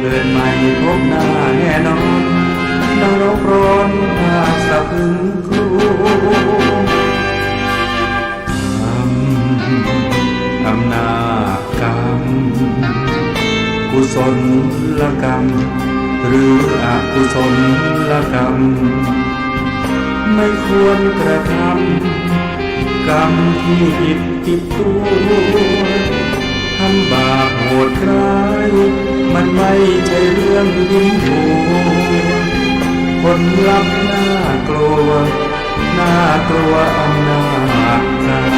กิดใหม่พบหน้าแน่นอนดังเราร้อนหาสะพึงครูอำนาจกรรมกุศลกรรมหรืออกุศลกรรมไม่ควรกระทำกรรมที่ผิดติดตัวทำบาปโหดร้ายมันไม่ใช่เรื่องยิ้มหัวผลลัพธ์น่ากลัวน่ากลัวอำนาจกรรม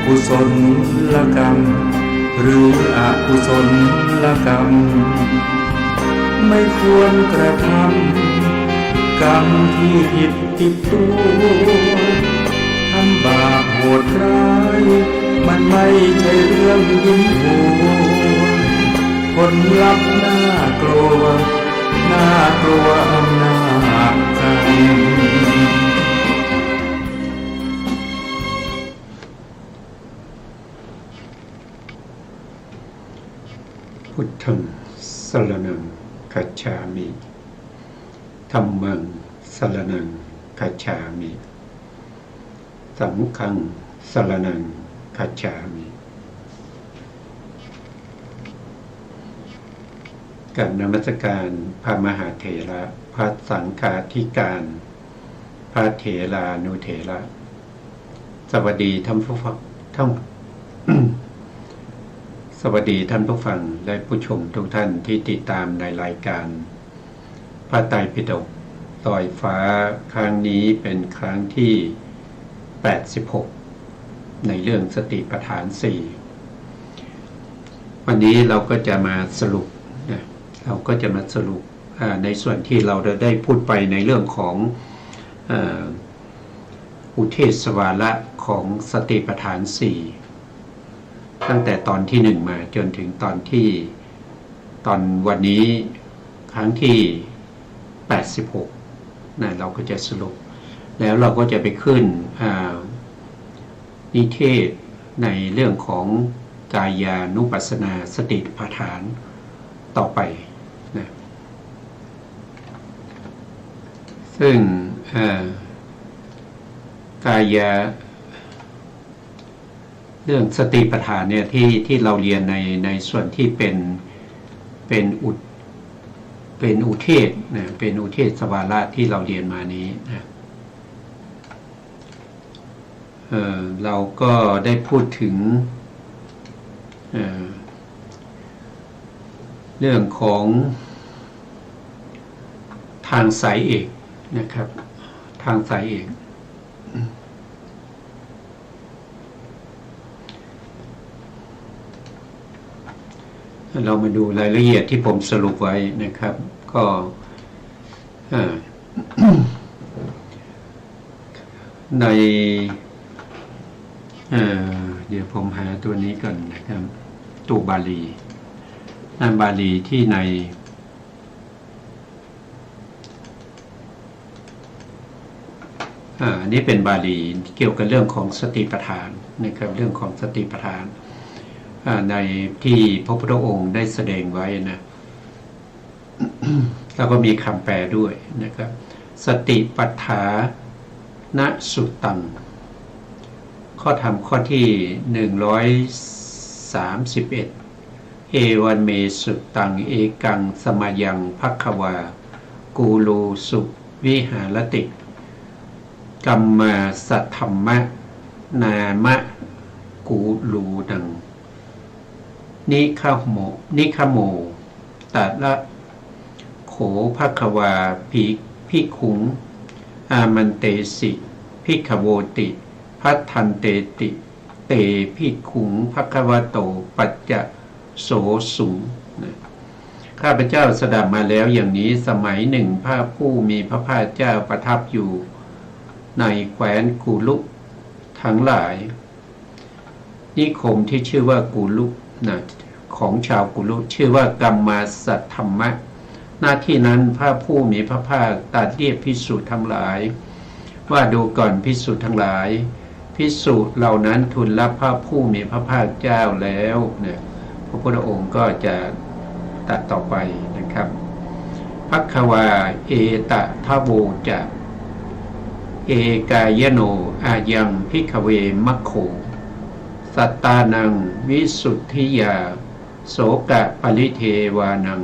กุศลกรรมหรืออกุศลกรรมไม่ควรกระทำกรรมที่ผิดติดตัวทำบาปโหดร้ายมันไม่ใช่เรื่องยิ้มหัวผลลัพธ์น่ากลัวน่ากลัวอำนาจกรรมพุทธังสรณังคัจฉามิธัมมังสรณังคัจฉามิสังฆังสรณังคัจฉามิกับนมัสการพระมหาเถระพระสังฆาธิการพระเถรานุเถระสวัสดีท่านผู้ฟังสวัสดีท่านผู้ฟังและผู้ชมทุกท่านที่ติดตามในรายการพระไตรปิฎกลอยฟ้าครั้งนี้เป็นครั้งที่86ในเรื่องสติปัฏฐาน4วันนี้เราก็จะมาสรุปในส่วนที่เราได้พูดไปในเรื่องของอุเทศวาระของสติปัฏฐาน4ตั้งแต่ตอนที่1มาจนถึงตอนวันนี้ครั้งที่86นะเราก็จะสรุปแล้วเราก็จะไปขึ้นนิเทศในเรื่องของกายานุปัสสนาสติปัฏฐานต่อไปนะซึ่งกายาเรื่องสติปัฏฐานเนี่ยที่เราเรียนในส่วนที่เป็นอุเทศนะเป็นอุเทศสวาระที่เราเรียนมานี้นะเราก็ได้พูดถึงเรื่องของทางสายเอกนะครับทางสายเอกเรามาดูรายละเอียดที่ผมสรุปไว้นะครับก็ในเดี๋ยวผมหาตัวนี้ก่อนนะครับตัวบาลีบาลีที่ในอันนี้เป็นบาลีเกี่ยวกับเรื่องของสติปัฏฐานนะครับเรื่องของสติปัฏฐานในที่พระพุทธองค์ได้แสดงไว้นะ แล้วก็มีคำแปลด้วยนะครับสติปัฏฐานสุตตังข้อธรรมข้อที่131เอวันเมสุตตังเอกังสมายังภัคควากูลูสุวิหารติกัมมาสัทธัมมะนามะกูลูดังนิคโมตัดละโขภัคควาภิกขุงอามันเตสิภิกขโวติพัทธันเตติเตภิกขุงภัควโตปัจจะโสสุง ข้าพเจ้าสดับมาแล้วอย่างนี้สมัยหนึ่งพระผู้มีพระภาคเจ้าประทับอยู่ในแคว้นกุลุทั้งหลายนิคมที่ชื่อว่ากุลุนะของชาวกุลุชื่อว่ากัมมาสัทธัมมะหน้าที่นั้นพระผู้มีพระภาคตรัสเรียกภิกษุทั้งหลายว่าดูก่อนภิกษุทั้งหลายภิกษุเหล่านั้นทูลรับพระผู้มีพระภาคเจ้าแล้วเนี่ยพระพุทธองค์ก็จะตัดต่อไปนะครับภัคควาเอตทะโวจะเอกายโนอายังภิกขเวมัคโขสัตตานังวิสุทธิยาโสกะปริเทวานัง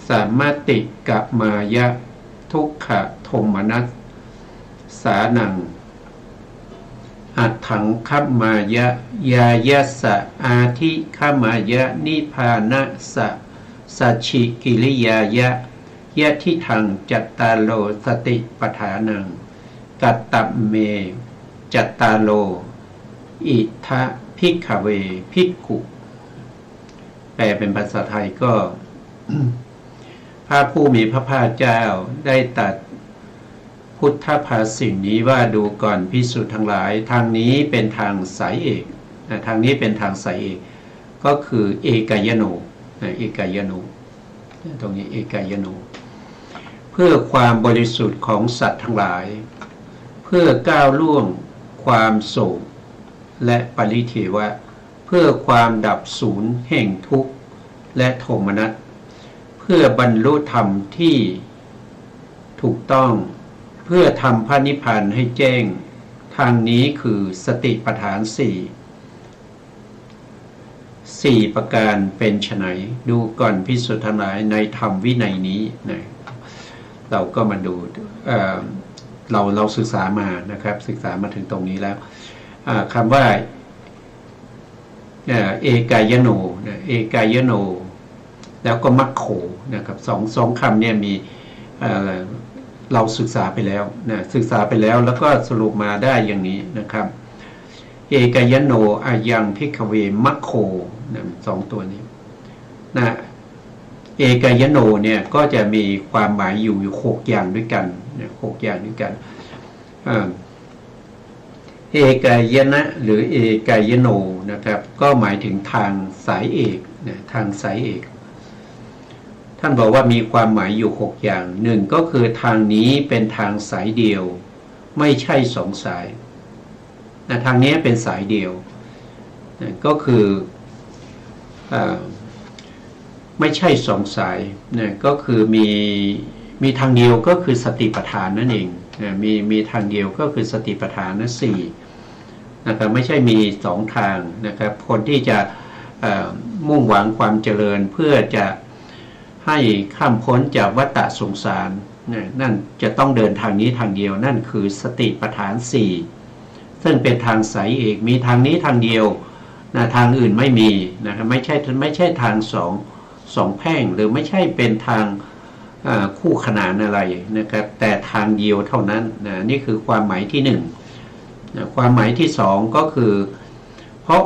สามติกะมายะทุกขโทมนัสสานังอัตถังคัมมายะยายะสะอาทิคัมมายะนิพานะสะสัจฉิกิริยายะยะทิทังจัตตาโลสติปฐานังกัตตเมจัตตาโลอิทะภิกขเวภิกขุแปลเป็นภาษาไทยก็ พระผู้มีพระภาคเจ้าได้ตรัสพุทธภาษิตนี้ว่าดูก่อนภิกษุทั้งหลายทางนี้เป็นทางสายเอกทางนี้เป็นทางสายเอกก็คือเอกายโนเอกายโนตรงนี้เอกายโนเพื่อความบริสุทธิ์ของสัตว์ทั้งหลายเพื่อก้าวล่วงความโศกและปริเทวะเพื่อความดับสูญแห่งทุกข์และโทมนัสเพื่อบรรลุธรรมที่ถูกต้องเพื่อทำพระนิพพานให้แจ้งทางนี้คือสติปัฏฐานสี่ประการเป็นไฉนดูก่อนภิกษุทั้งหลายในธรรมวินัยนี้นะเราก็มาดูเราศึกษามานะครับศึกษามาถึงตรงนี้แล้วคำว่าเอกายโนเอกายโนแล้วก็มัคโขนะครับสองคำเนี่ยมีเราศึกษาไปแล้วนะศึกษาไปแล้วแล้วก็สรุปมาได้อย่างนี้นะครับเอกายโนอายังภิกขเวมัคโขนะสองตัวนี้นะเอกายโนเนี่ยก็จะมีความหมายอยู่6อย่างด้วยกันนะ6อย่างด้วยกันเอกายนะหรือเอกายโนนะครับก็หมายถึงทางสายเอกนะทางสายเอกท่านบอกว่ามีความหมายอยู่6อย่างหนึ่งก็คือทางนี้เป็นทางสายเดียวไม่ใช่2สายนะทางนี้เป็นสายเดียวนะก็คือไม่ใช่2สายนะก็คือมีทางเดียวก็คือสติปัฏฐานนั่นเองนะมีทางเดียวก็คือสติปัฏฐานนะ4นะครับไม่ใช่มี2ทางนะครับคนที่จะมุ่งหวังความเจริญเพื่อจะให้ข้ามพ้นจากวัฏสงสารนั่นจะต้องเดินทางนี้ทางเดียวนั่นคือสติปัฏฐาน4ซึ่งเป็นทางสายเอกมีทางนี้ทางเดียวนะทางอื่นไม่มีนะครับไม่ใช่ทางสองแพร่งหรือไม่ใช่เป็นทางคู่ขนานอะไรนะครับแต่ทางเดียวเท่านั้นนะนี่คือความหมายที่1นะความหมายที่2ก็คือเพราะ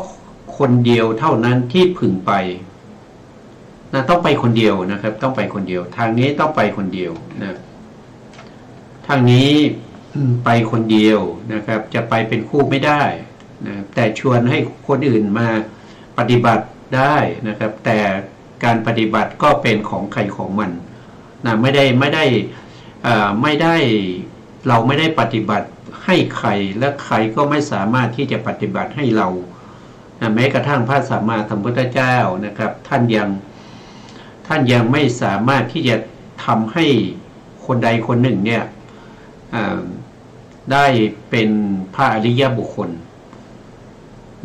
คนเดียวเท่านั้นที่พึงไปนะต้องไปคนเดียวนะครับต้องไปคนเดียวทางนี้ต้องไปคนเดียวนะทางนี้ไปคนเดียวนะครับจะไปเป็นคู่ไม่ได้นะแต่ชวนให้คนอื่นมาปฏิบัติได้นะครับแต่การปฏิบัติก็เป็นของใครของมันนะไม่ได้เราไม่ได้ปฏิบัติให้ใครและใครก็ไม่สามารถที่จะปฏิบัติให้เรานะแม้กระทั่งพระสัมมาสัมพุทธเจ้านะครับท่านยังไม่สามารถที่จะทำให้คนใดคนหนึ่งเนี่ยได้เป็นพระอริยบุคคล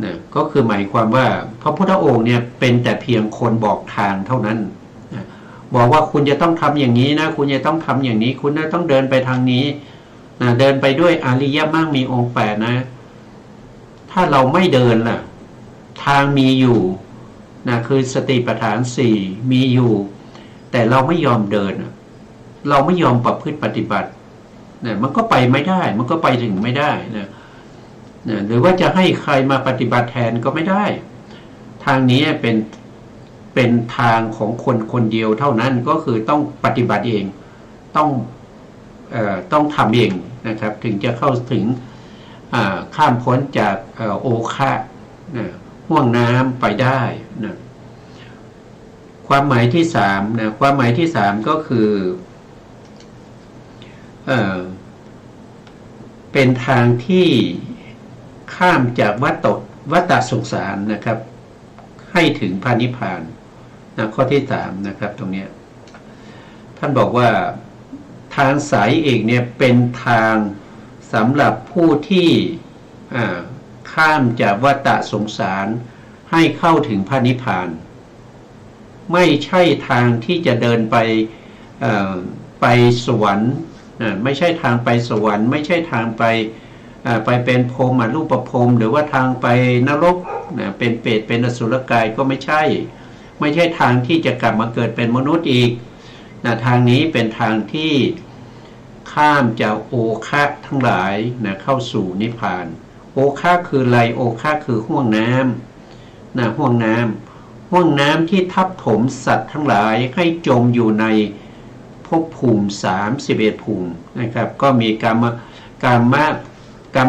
นะก็คือหมายความว่าพระพุทธองค์เนี่ยเป็นแต่เพียงคนบอกทางเท่านั้นนะบอกว่าคุณจะต้องทำอย่างนี้นะคุณจะต้องทำอย่างนี้คุณจะต้องเดินไปทางนี้นะเดินไปด้วยอริยมรรคมีองค์8นะถ้าเราไม่เดินล่ะทางมีอยู่นะคือสติปัฏฐาน4มีอยู่แต่เราไม่ยอมเดินเราไม่ยอมประพฤติปฏิบัตินะมันก็ไปไม่ได้มันก็ไปถึงไม่ได้นะหรือว่าจะให้ใครมาปฏิบัติแทนก็ไม่ได้ทางนี้เป็น เป็นทางของคนคนเดียวเท่านั้นก็คือต้องปฏิบัติเองต้องทำเองนะครับถึงจะเข้าถึงข้ามพ้นจากโอคะห่วงน้ำไปได้นะความหมายที่สามนะความหมายที่สามก็คือเป็นทางที่ข้ามจากวัฏสงสารนะครับให้ถึงพระนิพพานนะข้อที่สามนะครับตรงนี้ท่านบอกว่าทางสายเอกเนี่ยเป็นทางสำหรับผู้ที่ข้ามจากวัฏสงสารให้เข้าถึงพระนิพพานไม่ใช่ทางที่จะเดินไปสวรรค์ไม่ใช่ทางไปสวรรค์ไม่ใช่ทางไปเป็นพรหมรูปพรหมหรือว่าทางไปนรกเป็นเปรตเป็นอสุรกายก็ไม่ใช่ทางที่จะกลับมาเกิดเป็นมนุษย์อีกทางนี้เป็นทางที่ข้ามจากโอคะทั้งหลายเข้าสู่นิพพานโอคะคืออะไรโอคะคือห่วงน้ำห่วงน้ำที่ทับถมสัตว์ทั้งหลายให้จมอยู่ในภพภูมิ31ภูมินะครับก็มีกา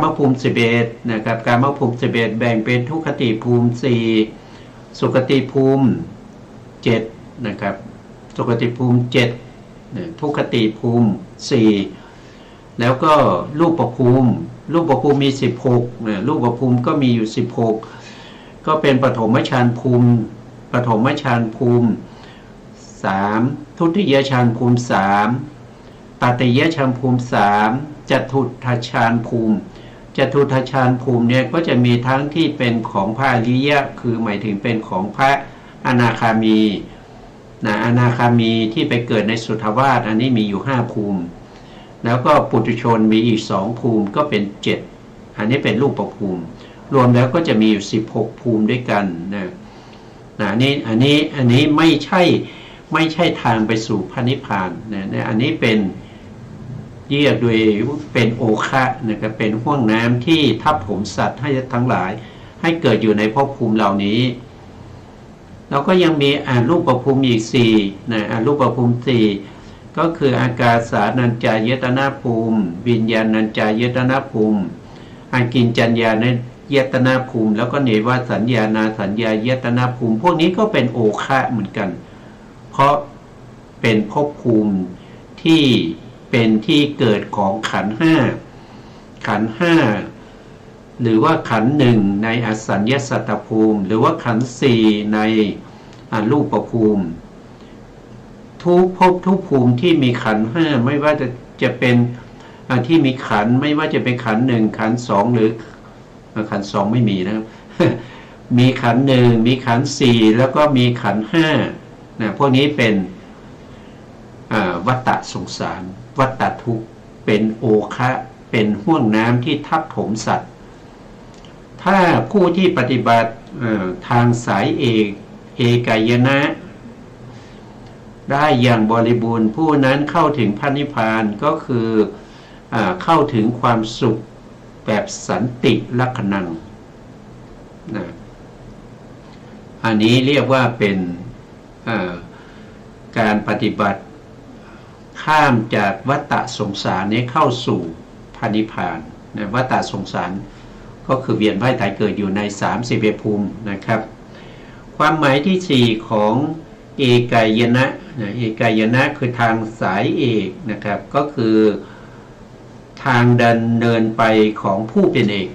มภูมิ11นะครับกามภูมิ11แบ่งเป็นทุกขติภูมิ4สุคติภูมิ7นะครับสุคติภูมิ7ทุกขติภูมิ4แล้วก็รูปภูมิมี16รูปภูมิก็มีอยู่16ก็เป็นปฐมฌานภูมิ3ทุติยฌานภูมิ3ตติยฌานภูมิ3จตุตฌานภูมิเนี่ยก็จะมีทั้งที่เป็นของพระอริยะคือหมายถึงเป็นของพระอนาคามีอนาคามีที่ไปเกิดในสุทธาวาสอันนี้มีอยู่5ภูมิแล้วก็ปุถุชนมีอีก2ภูมิก็เป็น7อันนี้เป็นรูปภูมิรวมแล้วก็จะมีอยู่16ภูมิด้วยกันอันนี้ไม่ใช่ทางไปสู่พระนิพพานอันนี้เป็นเรียกโดยเป็นโอคะนะครับเป็นห่วงน้ำที่ทับถมสัตว์ให้ทั้งหลายให้เกิดอยู่ในภพภูมิเหล่านี้เราก็ยังมีรูปภูมิอีก4รูปภูมิ4ก็คืออากาสานัญจายตนะภูมิวิญญาณัญจายตนะภูมิอากิญจัญญายตนะภูมิแล้วก็เนวสัญญานาสัญญายตนะภูมิพวกนี้ก็เป็นโอคะเหมือนกันเพราะเป็นภพภูมิที่เป็นที่เกิดของขันธ์5หรือว่าขันธ์1ในอสัญญสัตตภูมิหรือว่าขันธ์4ในรูปภูมิทุกภพทุกภูมิที่มีขันธ์5ไม่ว่าจะเป็นที่มีขันธ์ไม่ว่าจะเป็นขันธ์1ขันธ์2หรือขันธ์2ไม่มีนะครับ มีขันธ์1มีขันธ์4แล้วก็มีขันธ์5พวกนี้เป็นวัฏสงสารวัฏทุกข์เป็นโอคะเป็นห่วงน้ำที่ทับถมสัตว์ถ้าผู้ที่ปฏิบัติทางสายเอกายนะได้อย่างบริบูรณ์ผู้นั้นเข้าถึงพระนิพพานก็คือเข้าถึงความสุขแบบสันติลักขณังอันนี้เรียกว่าเป็นการปฏิบัติข้ามจากวัฏสงสารนี้เข้าสู่พระนิพพานวัฏสงสารก็คือเวียนว่ายตายเกิดอยู่ใน31ภูมินะครับความหมายที่4ของเอกายนะเอกายนะคือทางสายเอกนะครับก็คือทางดำเนินไปของผู้เป็นเอก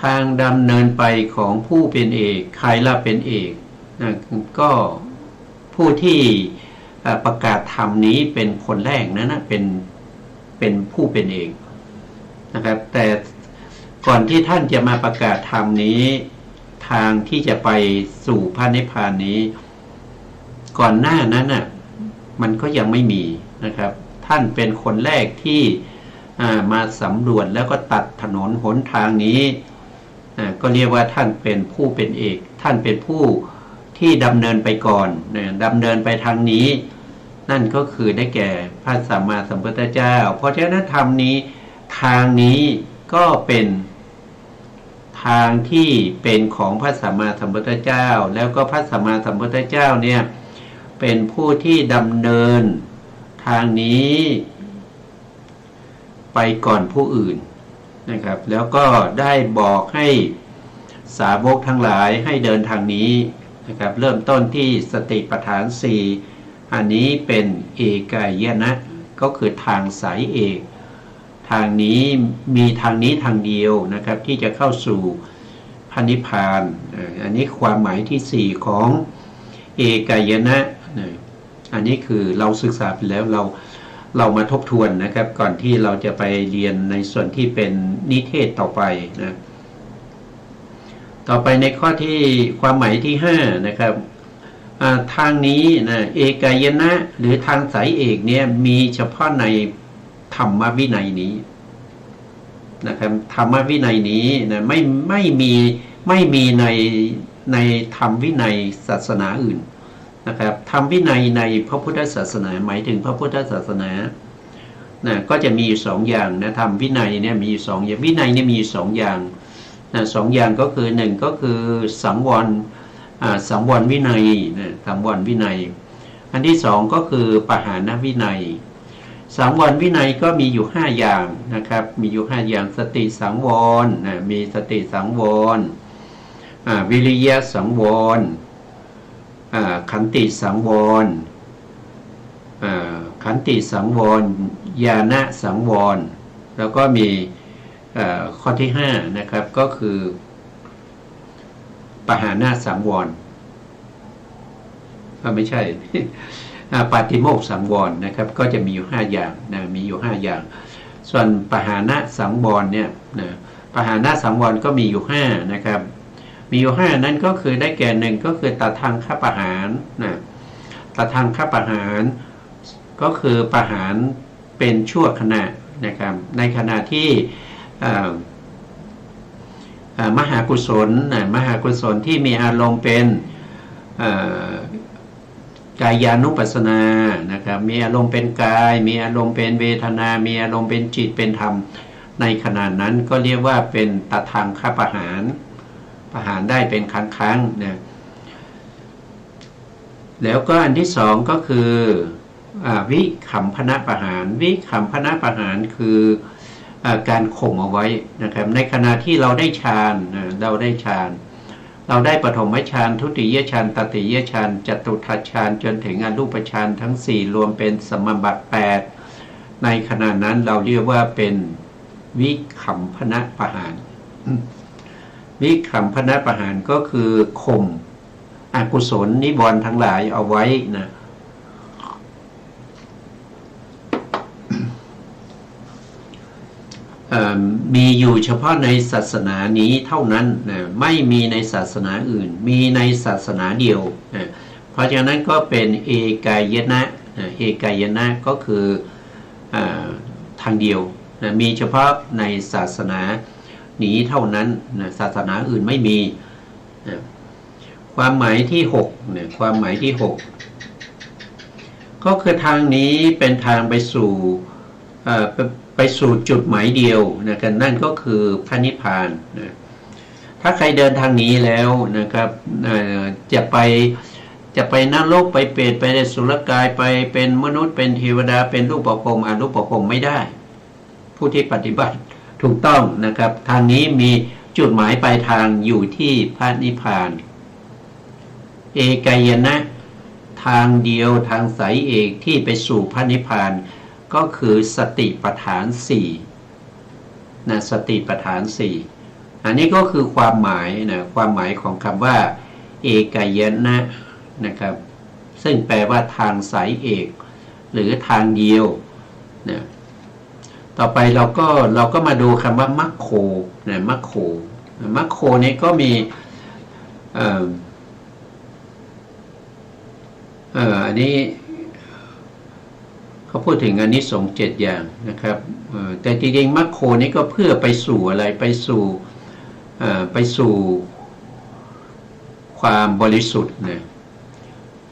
ทางดำเนินไปของผู้เป็นเอกใครล่ะเป็นเอกก็ผู้ที่ประกาศธรรมนี้เป็นคนแรกนะเป็นผู้เป็นเอกนะครับแต่ก่อนที่ท่านจะมาประกาศธรรมนี้ทางที่จะไปสู่พระนิพพานนี้ก่อนหน้านั้นมันก็ยังไม่มีนะครับท่านเป็นคนแรกที่มาสำรวจแล้วก็ตัดถนนหนทางนี้ก็เรียกว่าท่านเป็นผู้เป็นเอกท่านเป็นผู้ที่ดำเนินไปก่อนดำเนินไปทางนี้นั่นก็คือได้แก่พระสัมมาสัมพุทธเจ้าเพราะฉะนั้นธรรมนี้ทางนี้ก็เป็นท ทางที่เป็นของพระสัมมาสัมพุทธเจ้าแล้วก็พระสัมมาสัมพุทธเจ้าเนี่ยเป็นผู้ที่ดำเนินทางนี้ไปก่อนผู้อื่นนะครับแล้วก็ได้บอกให้สาวกทั้งหลายให้เดินทางนี้นะครับเริ่มต้นที่สติปัฏฐาน4อันนี้เป็นเอกายนะก็คือทางสายเอกทางนี้มีทางนี้ทางเดียวนะครับที่จะเข้าสู่พระนิพพานอันนี้ความหมายที่4ของเอกายนะอันนี้คือเราศึกษาไปแล้วเรามาทบทวนนะครับก่อนที่เราจะไปเรียนในส่วนที่เป็นนิเทศต่อไปนะต่อไปในข้อที่ความหมายที่5นะครับทางนี้นะเอกายนะหรือทางสายเอกเนี่ยมีเฉพาะในธรรมวินัยนี้นะครับธรรมวินัยนี้นะไม่มีในธรรมวินัยศาสนาอื่นนะครับธรรมวินัยในพระพุทธศาสนาหมายถึงพระพุทธศาสนานะก็จะมีอยู่2อย่างนะธรรมวินัยเนี่ยมีอยู่2อย่างวินัยเนี่ยมี2อย่างนะ2อย่างก็คือ1ก็คือสังวรวินัยนะสังวรวินัยอันที่2ก็คือปหานวินัยสังวรวินัยก็มีอยู่5อย่างนะครับมีอยู่5อย่างสติสังวรนะมีสติสังวรวิริยะสังวรขันติสังวรขันติสังวรญาณสังวรแล้วก็มีข้อที่5นะครับก็คือปหานะสังวรไม่ใช่ ปาติโมกข์สังวรนะครับก็จะมีอยู่5อย่างนะมีอยู่5อย่างส่วนปหานะสังวรเนี่ยนะปหานะสังวรก็มีอยู่5นะครับมีอยู่5นั้นก็คือได้แก่1ก็คือตทังคประหารนะตทังคประหารก็คือประหารเป็นชั่วขณะนะครับในขณะที่มหากุศลมหากุศลที่มีอารมณ์เป็นกายานุปัสสนานะครับมีอารมณ์เป็นกายมีอารมณ์เป็นเวทนามีอารมณ์เป็นจิตเป็นธรรมในขณะนั้นก็เรียกว่าเป็นตทังคประหารประหารได้เป็นครั้งๆนะแล้วก็อันที่2ก็คือวิคัมภนประหารวิคัมภนประหารคือการข่มเอาไว้นะครับในขณะที่เราได้ฌานเราได้ปฐมฌานทุติยฌานตติยฌานจตุตถฌานจนถึงอรูปฌานทั้ง4รวมเป็นสมบัติ8ในขณะนั้นเราเรียกว่าเป็นวิคัมภนประหารวิคัมภนประหารก็คือข่มอกุศลนิวรณ์ทั้งหลายเอาไว้นะมีอยู่เฉพาะในศาสนานี้เท่านั้นนะไม่มีในศาสนาอื่นมีในศาสนาเดียวนะเพราะฉะนั้นก็เป็นเอกายนะเอกายนะก็คือทางเดียวนะมีเฉพาะในศาสนานี้เท่านั้นนะศาสนาอื่นไม่มีนะความหมายที่6นะความหมายที่6ก็คือทางนี้เป็นทางไปสู่จุดหมายเดียวนะครับนั่นก็คือพระนิพพานนะถ้าใครเดินทางนี้แล้วนะครับจะไปนรกไปเปรตไปในสุรกายไปเป็นมนุษย์เป็นเทวดาเป็นรูปภพอรูปภพไม่ได้ผู้ที่ปฏิบัติถูกต้องนะครับทางนี้มีจุดหมายปลายทางอยู่ที่พระนิพพานเอกายนะทางเดียวทางสายเอกที่ไปสู่พระนิพพานก็คือสติปัฏฐาน4นะสติปัฏฐาน4อันนี้ก็คือความหมายนะความหมายของคำว่าเอกายนะนะครับซึ่งแปลว่าทางสายเอกหรือทางเดียวนะต่อไปเราก็มาดูคำว่ามัคโคนะมัคโคนี้ก็มีอันนี้เขาพูดถึงอานิสงส์7อย่างนะครับแต่จริงๆมัคโคนี้ก็เพื่อไปสู่อะไรไปสู่ความบริสุทธิ์นะ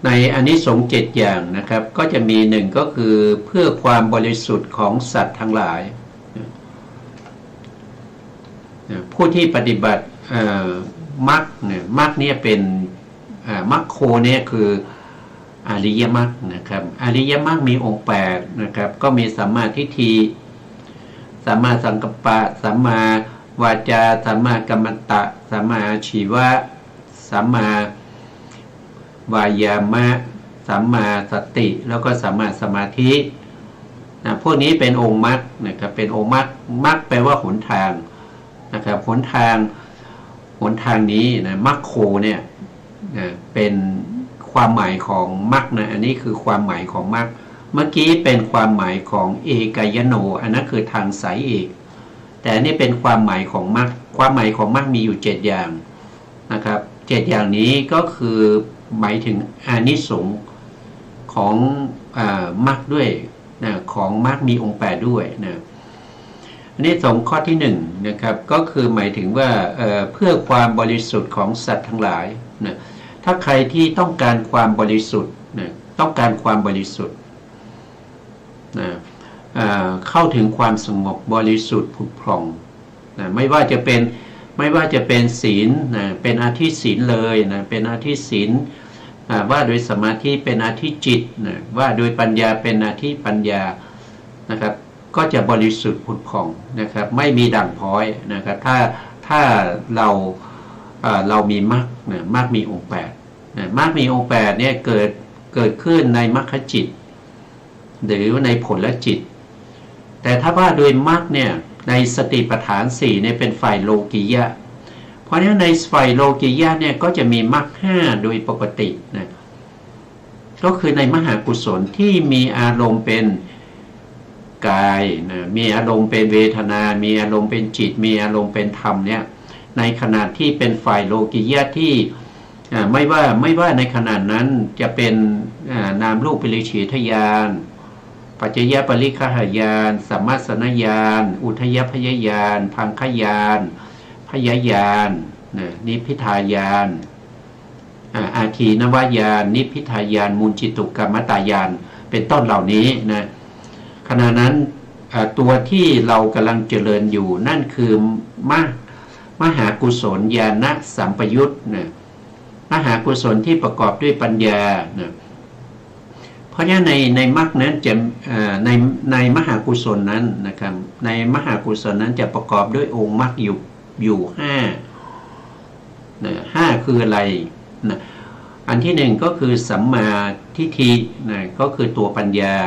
ในอานิสงส์7อย่างนะครับก็จะมี1ก็คือเพื่อความบริสุทธิ์ของสัตว์ทั้งหลายผู้ที่ปฏิบัติ มรรคเนี่ยมรรคเนี่ยเป็นมรรคโคเนี่ยคืออริยมรรคนะครับอริยมรรคมีองค์8นะครับก็มีสัมมาทิฏฐิสัมมาสังกัปปะสัมมาวาจาสัมมากัมมันตะสัมมาอาชีวะสัมมาวายามะสัมมาสติแล้วก็สัมมาสมาธินะพวกนี้เป็นองค์มรรคนะครับเป็นองค์มรรคมรรคแปลว่าหนทางนะครับหนทางนี้นะมรรคโคเนี่ยนะเป็นความหมายของมรรคนะอันนี้คือความหมายของมรรคเมื่อกี้เป็นความหมายของเอกายโนอันนั้นคือทางสายเอกแต่อันนี้เป็นความหมายของมรรคความหมายของมรรคมีอยู่7อย่างนะครับ7อย่างนี้ก็คือหมายถึงอานิสงส์ของมรรคด้วยนะของมรรคมีองค์8ด้วยนะอันนี้สองข้อที่1นะครับก็คือหมายถึงว่าเพื่อความบริสุทธิ์ของสัตว์ทั้งหลายนะถ้าใครที่ต้องการความบริสุทธิ์นะต้องการความบริสุทธิ์นะเข้าถึงความสงบบริสุทธิ์ผุดผ่องนะไม่ว่าจะเป็นศีลนะเป็นอาทิศีลเลยนะเป็นอาทิศีลว่าโดยสมาธิเป็นอาทิจิตนะว่าโดยปัญญาเป็นอาทิปัญญานะครับก็จะบริสุทธิ์ผุดผ่องนะครับไม่มีด่างพร้อยนะครับถ้าเรามีมรรคนะมรรคมีองค์8นะมรรคมีองค์8เนี่ยเกิดขึ้นในมรรคจิตหรือในผลจิตแต่ถ้าว่าโดยมรรคเนี่ยในสติปัฏฐาน4เนี่ยเป็นฝ่ายโลกิยะเพราะฉะนั้นในฝ่ายโลกิยะเนี่ยก็จะมีมรรค5โดยปกตินะก็คือในมหากุศลที่มีอารมณ์เป็นกายนะมีอารมณ์เป็นเวทนามีอารมณ์เป็นจิตมีอารมณ์เป็นธรรมเนี่ยในขณะที่เป็นฝ่ายโลกิยะที่ไม่ว่าในขณะนั้นจะเป็นนามรูปปิริฉีทญาณปัจจยปริคหายานสัมมาสนญาณอุทยพยญาณพังคญาณพยญาณนิพพิทายานอาทีนวญาณนิพพิทายานมูลจิตุกรรมตายานเป็นต้นเหล่านี้นะขณะนั้นตัวที่เรากำลังเจริญอยู่นั่นคือมหากุศลญาณสัมปยุตนะมหากุศลที่ประกอบด้วยปัญญานะเพราะฉะนั้นในมรรคนั้นจะในมหากุศลนั้นนะครับในมหากุศลนั้นจะประกอบด้วยองค์มรรคอยู่5นะ5คืออะไรนะอันที่1ก็คือสัมมาทิฏฐินะก็คือตัวปัญญา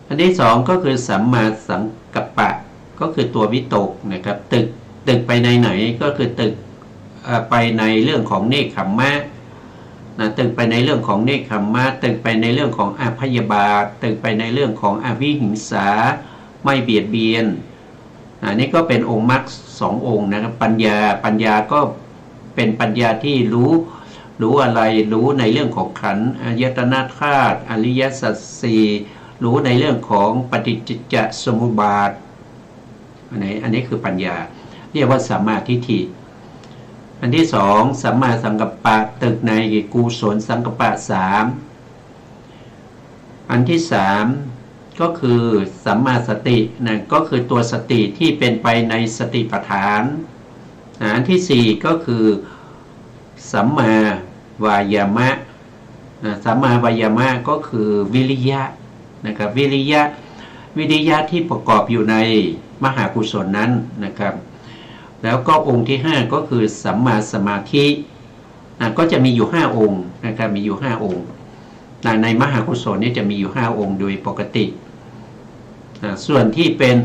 อันที่2ก็คือสัมมาสังกัปปะก็คือตัววิตกนะครับตึกไปในไหนก็คือตึกไปในเรื่องของเนกขัมมะนะตึกไปในเรื่องของเนกขัมมะตึกไปในเรื่องของอพยาบาทตึกไปในเรื่องของอวิหิงสาไม่เบียดเบียนนี่ก็เป็นองค์มรรค2องค์นะครับปัญญาก็เป็นปัญญาที่รู้อะไรรู้ในเรื่องของขันธ์อายตนะธาตุอริยสัจสี่รู้ในเรื่องของปฏิจจสมุปบาทอันนี้คือปัญญาเรียกว่าสัมมาทิฏฐิอันที่2สัมมาสังกัปปะตึกในกุศลสังกัปปะ3อันที่3ก็คือสัมมาสตินะก็คือตัวสติที่เป็นไปในสติปัฏฐานอันที่4ก็คือสัมมาวายามะสัมมาวายามะก็คือวิริยะนะครับวิริยะที่ประกอบอยู่ในมหากุศลนั้นนะครับแล้วก็องค์ที่5ก็คือสัมมาสมาธิก็จะมีอยู่5องค์นะครับมีอยู่5องค์ในมหากุศลนี้จะมีอยู่5องค์โดยปกติส่วนที่เป็น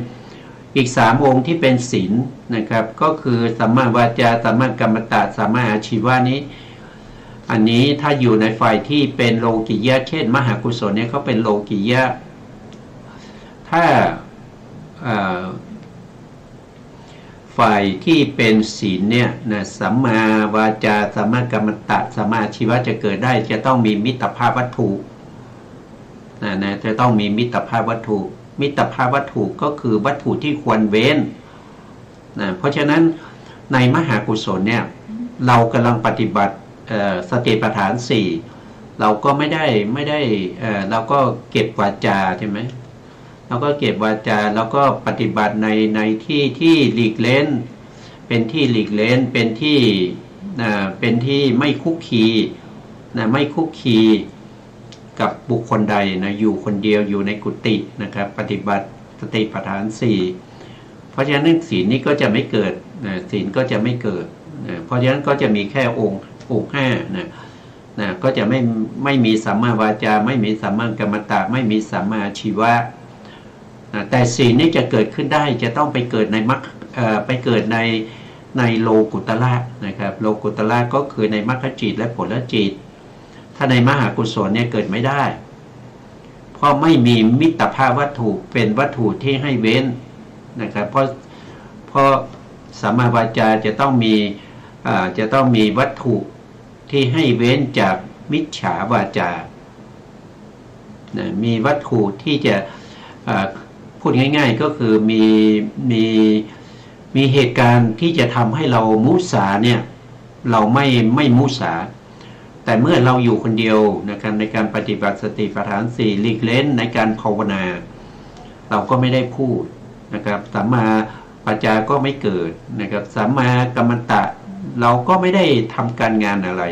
อีก3องค์ที่เป็นศีลนะครับก็คือสัมมาวาจาสัมมากัมมันตะสัมมาอาชีวะนี้อันนี้ถ้าอยู่ในฝ่ายที่เป็นโลกิยะเช่นมหากุศลเนี่ยเขาเป็นโลกิยะถ้าฝ่ายที่เป็นศีลเนี่ยนะสัมมาวาจาสัมมากัมมันตะสัมมาอาชีวะจะเกิดได้จะต้องมีมิตรภาพวัตถุนะจะต้องมีมิตรภาพวัตถุมิตรภาพวัตถุก็คือวัตถุที่ควรเว้นนะเพราะฉะนั้นในมหากุศลเนี่ยเรากำลังปฏิบัติสติปัฏฐาน4เราก็ไม่ได้เราก็เก็บวาจาใช่ไหมเราก็เก็บวาจาแล้วก็ปฏิบัติในที่หลีกเล้น เป็นที่หลีกเล้นเป็นที่ไม่คุกคีไม่คุกคีกับบุคคลใดนะอยู่คนเดียวอยู่ในกุฏินะครับปฏิบัติสติปัฏฐาน4เพราะฉะนั้นศีลนี้ก็จะไม่เกิดศีลก็จะไม่เกิดเพราะฉะนั้นก็จะมีแค่องค์5นะก็จะไม่มีสัมมาวาจาไม่มีสัมมากัมมันตะไม่มีสัมมาอาชีวะแต่ศีลนี้จะเกิดขึ้นได้จะต้องไปเกิดในมรรคไปเกิดในโลกุตระนะครับโลกุตระก็คือในมรรคจิตและผลจิตถ้าในมหากุศลเนี่ยเกิดไม่ได้เพราะไม่มีมิตรภาพวัตถุเป็นวัตถุที่ให้เว้นนะครับเพราะสัมมาวาจาจะต้องมีวัตถุที่ให้เว้นจากมิจฉาวาจามีวัตถุที่จะพูดง่ายๆก็คือมีเหตุการณ์ที่จะทำให้เรามุสาเนี่ยเราไม่มุสาแต่เมื่อเราอยู่คนเดียวนะครับในการปฏิบัติสติปัฏฐาน4หลีกเล้นในการภาวนาเราก็ไม่ได้พูดนะครับสัมมาวาจาก็ไม่เกิดนะครับสัมมากัมมันตะเราก็ไม่ได้ทำการงานอะไร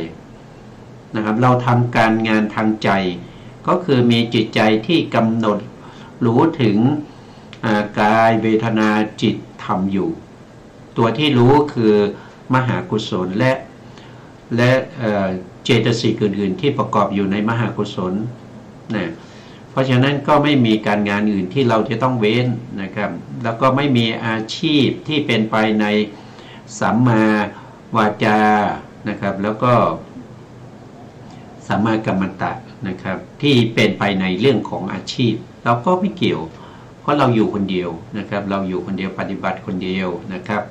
นะครับเราทำการงานทางใจก็คือมีจิตใจที่กำหนดรู้ถึงกายเวทนาจิตธรรมอยู่ตัวที่รู้คือมหากุศลและเจตสิกอื่นๆที่ประกอบอยู่ในมหากุศลนะเพราะฉะนั้นก็ไม่มีการงานอื่นที่เราจะต้องเว้นนะครับแล้วก็ไม่มีอาชีพที่เป็นไปในสัมมาวาจานะครับแล้วก็สัมมากัมมันตะนะครับที่เป็นไปในเรื่องของอาชีพเราก็ไม่เกี่ยวเพราะเราอยู่คนเดียวนะครับเราอยู่คนเดียวปฏิบัติคนเดียวนะครับ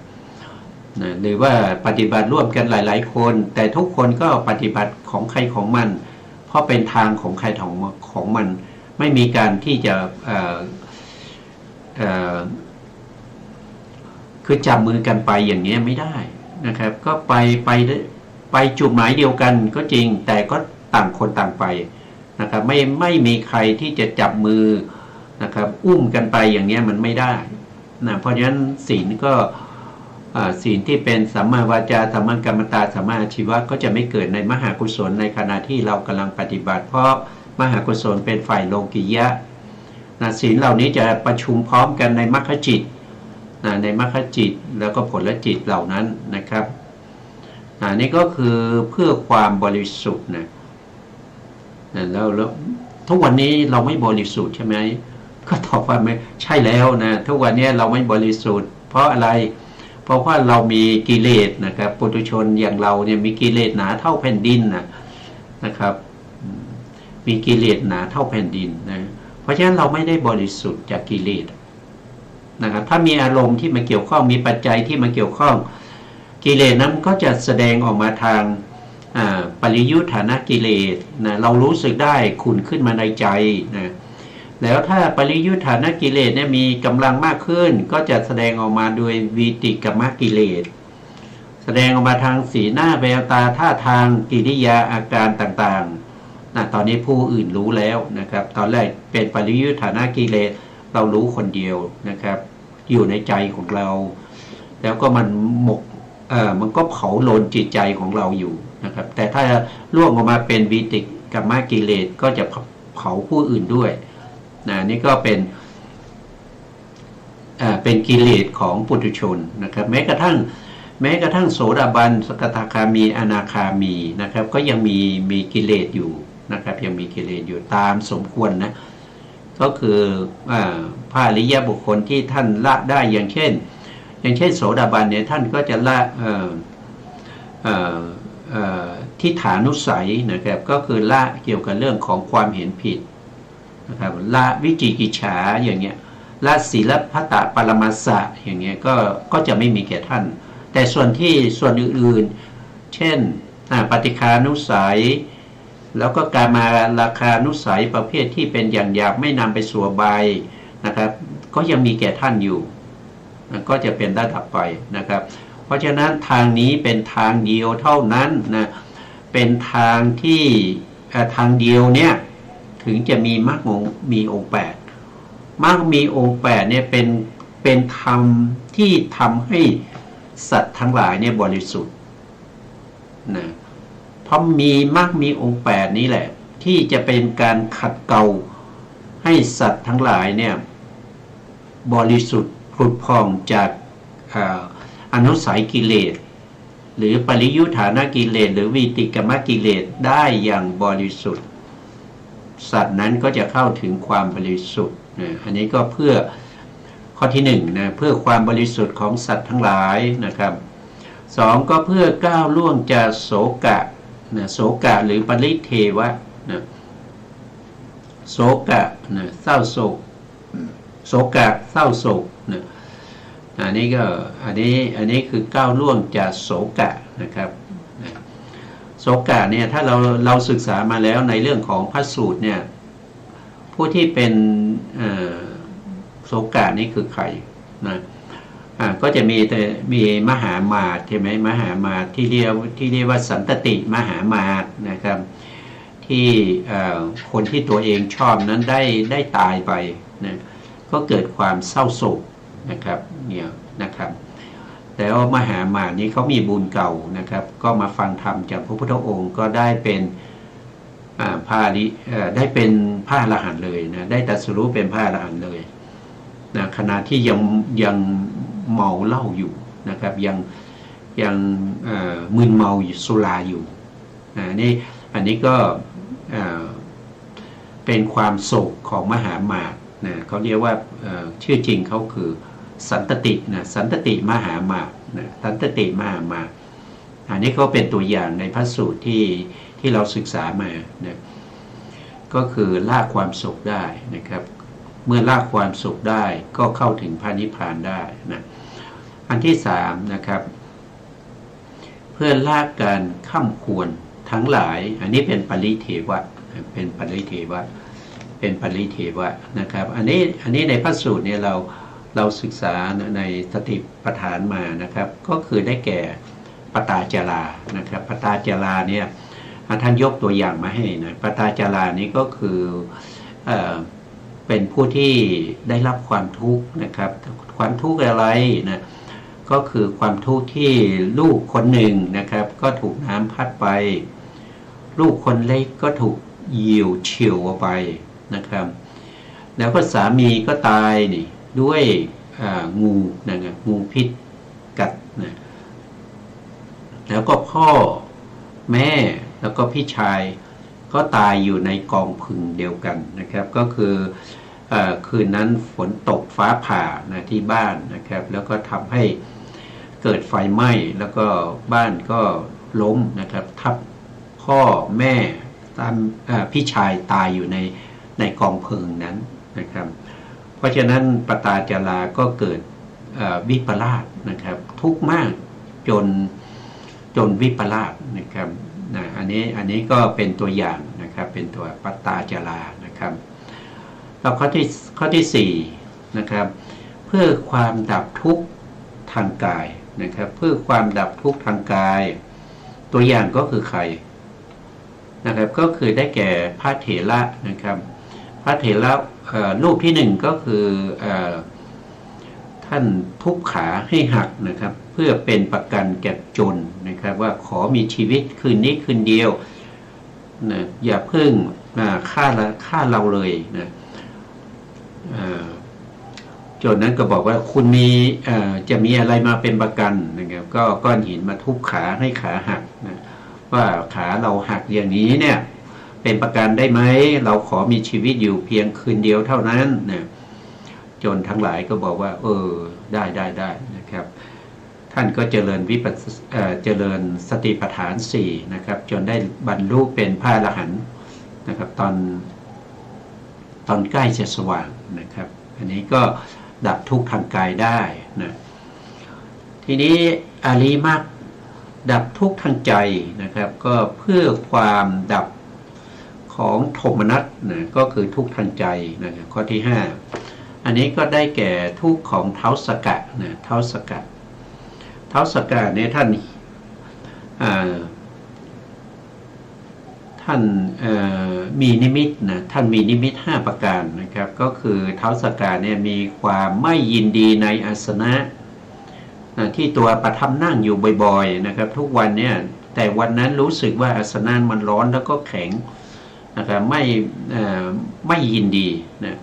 หรือว่าปฏิบัติร่วมกันหลายๆคนแต่ทุกคนก็ปฏิบัติของใครของมันเพราะเป็นทางของใครของมันไม่มีการที่จะคือจับมือกันไปอย่างนี้ไม่ได้นะครับก็ไปจุดหมายเดียวกันก็จริงแต่ก็ต่างคนต่างไปนะครับไม่มีใครที่จะจับมือนะครับอุ้มกันไปอย่างนี้มันไม่ได้นะเพราะฉะนั้นศีลก็ศีลที่เป็นสัมมาวาจาสัมมากัมมันตะสัมมาอาชีวะก็จะไม่เกิดในมหากุศลในขณะที่เรากำลังปฏิบัติเพราะมหากุศลเป็นฝ่ายโลกิยะนะศีลเหล่านี้จะประชุมพร้อมกันในมรรคจิตในมรรคจิตแล้วก็ผลจิตเหล่านั้นนะครับนี่ก็คือเพื่อความบริสุทธิ์นะแล้วทุกวันนี้เราไม่บริสุทธิ์ใช่ไหมก็ตอบว่าไม่ใช่แล้วนะทุกวันนี้เราไม่บริสุทธิ์เพราะอะไรเพราะว่าเรามีกิเลสนะครับปุถุชนอย่างเราเนี่ยมีกิเลสหนาเท่าแผ่นดินนะครับมีกิเลสหนาเท่าแผ่นดินนะเพราะฉะนั้นเราไม่ได้บริสุทธิ์จากกิเลสนะครับถ้ามีอารมณ์ที่มาเกี่ยวข้องมีปัจจัยที่มาเกี่ยวข้องกิเลสนั้นก็จะแสดงออกมาทางปริยุทธานะกิเลสนะเรารู้สึกได้ขุ่นขึ้นมาในใจนะแล้วถ้าปริยุทธานะกิเลสเนี่ยมีกำลังมากขึ้นก็จะแสดงออกมาโดยวีติกมกิเลสแสดงออกมาทางสีหน้าแววตาท่าทางกิริยาอาการต่างๆนะตอนนี้ผู้อื่นรู้แล้วนะครับตอนแรกเป็นปริยุทธานะกิเลสเรารู้คนเดียวนะครับอยู่ในใจของเราแล้วก็มันก็เผาโลนจิตใจของเราอยู่นะครับแต่ถ้าล่วงออกมาเป็นวีติกมกิเลสก็จะเผาผู้อื่นด้วยนี่ก็เป็นกิเลสของปุถุชนนะครับแม้กระทั่งโสดาบันสกทาคามีอนาคามีนะครับก็ยังมีกิเลสอยู่นะครับยังมีกิเลสอยู่ตามสมควรนะก็คือพระอริยบุคคลที่ท่านละได้อย่างเช่นโสดาบันเนี่ยท่านก็จะละทิฏฐานุสัยนะครับก็คือละเกี่ยวกับเรื่องของความเห็นผิดนะครับละวิจิกิจฉาอย่างเงี้ยละศีลพัตตปรมัสสะอย่างเงี้ยก็จะไม่มีแก่ท่านแต่ส่วนอื่นๆเช่นปฏิฆานุสัยแล้วก็การมาราคานุสัยประเภทที่เป็นอย่างหยาบไม่นำไปสู่อบายนะครับก็ยังมีแก่ท่านอยู่ก็จะเป็นระดับไปนะครับเพราะฉะนั้นทางนี้เป็นทางเดียวเท่านั้นนะเป็นทางที่ทางเดียวเนี่ยถึงจะมีมรรคมีองค์8มรรคมีองค์8เนี่ยเป็นธรรมที่ทำให้ สัตว์ทั้งหลายเนี่ยบริสุทธิ์นะเพราะมีมรรคมีองค์แปดนี้แหละที่จะเป็นการขัดเกลาให้สัตว์ทั้งหลายเนี่ยบริสุทธิ์ผุดผ่องจากอนุสัยกิเลสหรือปริยุทธานกิเลสหรือวิติกมกิเลสได้อย่างบริสุทธิ์สัตว์นั้นก็จะเข้าถึงความบริสุทธิ์นะอันนี้ก็เพื่อข้อที่หนึ่งนะเพื่อความบริสุทธิ์ของสัตว์ทั้งหลายนะครับสองก็เพื่อก้าวล่วงจากโศกะนะโศกะหรือปริเทวะนะโศกะนะเศร้าโศกโศกะเศร้าโศกนะอันนี้คือก้าวล่วงจากโศกะนะครับโศกะเนี่ยถ้าเราศึกษามาแล้วในเรื่องของพระสูตรเนี่ยผู้ที่เป็นโศกะนี่คือใครนะก็จะมีมหามาตใช่ไหมมหามาตที่เรียกว่าสันตติมหามาตนะครับที่คนที่ตัวเองชอบนั้นได้ตายไปนะก็เกิดความเศร้าโศกนะครับเนี่ยนะครับแต่ว่ามหามาตนี้เขามีบุญเก่านะครับก็มาฟังธรรมจากพระพุทธองค์ก็ได้เป็นพระได้เป็นพระอรหันต์เลยนะได้ตรัสรู้เป็นพระอรหันต์เลยนะขณะที่ยังเมาเหล้าอยู่นะครับยังมึนเมาอยู่สุราอยู่อันนี้ก็เป็นความโศกของมหามาตนะเขาเรียกว่าชื่อจริงเขาคือสันตตินะสันตติมหามาตนะสันตติมหามาตอันนี้ก็เป็นตัวอย่างในพระสูตรที่เราศึกษามานะก็คือละความสุขได้นะครับเมื่อละความสุขได้ก็เข้าถึงพระนิพพานได้นะอันที่สามนะครับเพื่อละการข้ามควรทั้งหลายอันนี้เป็นปริเทวะเป็นปริเทวะนะครับอันนี้ในพระสูตรเนี่ยเราศึกษาในสติปัฏฐานมานะครับก็คือได้แก่ปตาจารานะครับปตาจาราเนี่ยท่านยกตัวอย่างมาให้นะปตาจารานี้ก็คือเป็นผู้ที่ได้รับความทุกข์นะครับความทุกข์อะไรนะก็คือความทุกข์ที่ลูกคนหนึ่งนะครับก็ถูกน้ำพัดไปลูกคนเล็กก็ถูกเหยี่ยวเฉี่ยวออกไปนะครับแล้วก็สามีก็ตายนี่ด้วยงูนะครับงูพิษกัดนะแล้วก็พ่อแม่แล้วก็พี่ชายก็ตายอยู่ในกองพึงเดียวกันนะครับก็คือคืนนั้นฝนตกฟ้าผ่านะที่บ้านนะครับแล้วก็ทำให้เกิดไฟไหม้แล้วก็บ้านก็ล้มนะครับทับพ่อแม่พี่ชายตายอยู่ในกองเพลิงนั้นนะครับเพราะฉะนั้นปตาจาราก็เกิดวิปลาสนะครับทุกข์มากจนวิปลาสนะครับอันนี้ก็เป็นตัวอย่างนะครับเป็นตัวปตาจารานะครับแล้วข้อที่สี่นะครับเพื่อความดับทุกข์ทางกายนะครับเพื่อความดับทุกข์ทางกายตัวอย่างก็คือใครนะครับก็คือได้แก่พระเถระนะครับพระเถระรูปที่หนึ่งก็คือท่านทุบขาให้หักนะครับเพื่อเป็นประกันแก่จนนะครับว่าขอมีชีวิตคืนนี้คืนเดียวนะอย่าเพิ่งฆ่าเราเลยนะจนนั้นก็บอกว่าคุณจะมีอะไรมาเป็นประกันนะครับก็ก้อนหินมาทุบขาให้ขาหักนะว่าขาเราหักอย่างนี้เนี่ยเป็นประกันได้ไหมเราขอมีชีวิตอยู่เพียงคืนเดียวเท่านั้นนะจนทั้งหลายก็บอกว่าได้นะครับท่านก็เจริญสติปัฏฐาน4นะครับจนได้บรรลุเป็นพระอรหันต์นะครับตอนใกล้จะสว่างนะครับอันนี้ก็ดับทุกข์ทางกายได้นะทีนี้อริยมรรคดับทุกข์ทางใจนะครับก็เพื่อความดับของโทมนัสนะก็คือทุกข์ทางใจนะครับข้อที่5อันนี้ก็ได้แก่ทุกข์ของเท้าสกะนะเท้าสกะเนี่ยท่านมีนิมิตนะท่านมีนิมิต5ประการนะครับก็คือเท้าสกะเนี่ยมีความไม่ยินดีในอาสนะ ที่ตัวประทับนั่งอยู่บ่อยๆนะครับทุกวันเนี่ยแต่วันนั้นรู้สึกว่าอาสนะมันร้อนแล้วก็แข็งนะครับไม่ยินดีนะ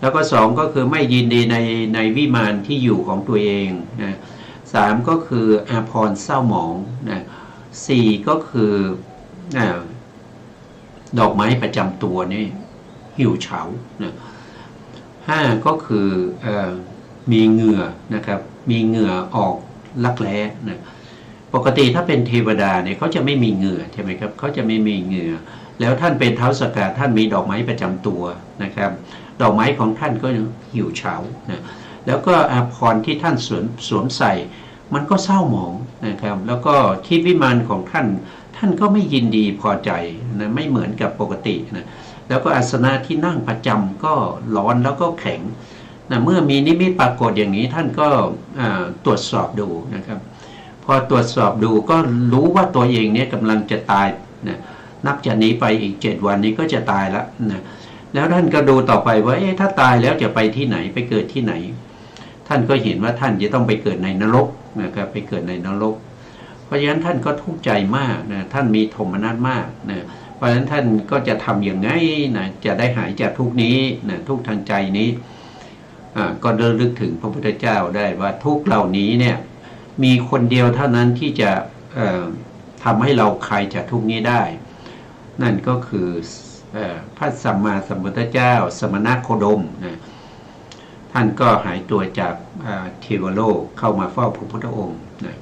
แล้วก็สองก็คือไม่ยินดีในวิมานที่อยู่ของตัวเองนะสามก็คืออาภรณ์เศร้าหมองนะสี่ก็คือดอกไม้ประจำตัวนี่หิวเฉานะห้าก็คือมีเหงื่อนะครับมีเหงื่อออกลักแร้นะปกติถ้าเป็นเทวดาเนี่ยเขาจะไม่มีเหงื่อใช่ไหมครับเขาจะไม่มีเหงื่อแล้วท่านเป็นท้าวสักกะท่านมีดอกไม้ประจำตัวนะครับดอกไม้ของท่านก็หิวเฉานะแล้วก็อาภรณ์ที่ท่านสวมใส่มันก็เศร้าหมองนะครับแล้วก็ที่วิมานของท่านก็ไม่ยินดีพอใจนะไม่เหมือนกับปกตินะแล้วก็อาสนะที่นั่งประจำก็ร้อนแล้วก็แข็งนะเมื่อมีนิมิตปรากฏอย่างนี้ท่านก็ตรวจสอบดูนะครับพอตรวจสอบดูก็รู้ว่าตัวเองเนี่ยกำลังจะตายนะนับจากนี้ไปอีก7 วันนี้ก็จะตายแล้วนะแล้วท่านก็ดูต่อไปว่าถ้าตายแล้วจะไปที่ไหนไปเกิดที่ไหนท่านก็เห็นว่าท่านจะต้องไปเกิดในนรกนะครับไปเกิดในนรกเพราะฉะนั้นท่านก็ทุกข์ใจมากนะท่านมีโทมนัสมากนะเพราะฉะนั้นท่านก็จะทำอย่างไงนะจะได้หายจากทุกนี้นะทุกทางใจนี้ก็เดินลึกถึงพระพุทธเจ้าได้ว่าทุกเหล่านี้เนี่ยมีคนเดียวเท่านั้นที่จะทำให้เราคลายจากทุกนี้ได้นั่นก็คือพระสัมมาสัมพุทธเจ้าสมณโคดมนะท่านก็หายตัวจากเทวโลกเข้ามาเฝ้าพระพุทธองค์นะ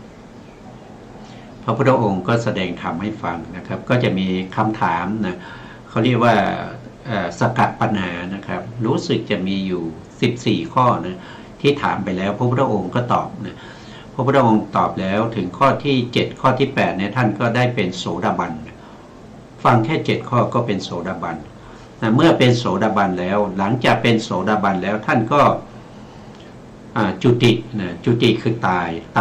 พระพุทธองค์ก็แสดงธรรมให้ฟังนะครับก็จะมีคำถามนะเขาเรียกว่าสกัดปัญหานะครับรู้สึกจะมีอยู่14 ข้อนะที่ถามไปแล้วพระพุทธองค์ก็ตอบนะพระพุทธองค์ตอบแล้วถึงข้อที่7ข้อที่8เนี่ยท่านก็ได้เป็นโสดาบันฟังแค่7 ข้อก็เป็นโสดาบันนะเมื่อเป็นโสดาบันแล้วหลังจากเป็นโสดาบันแล้วท่านก็จุตินะจุติคือต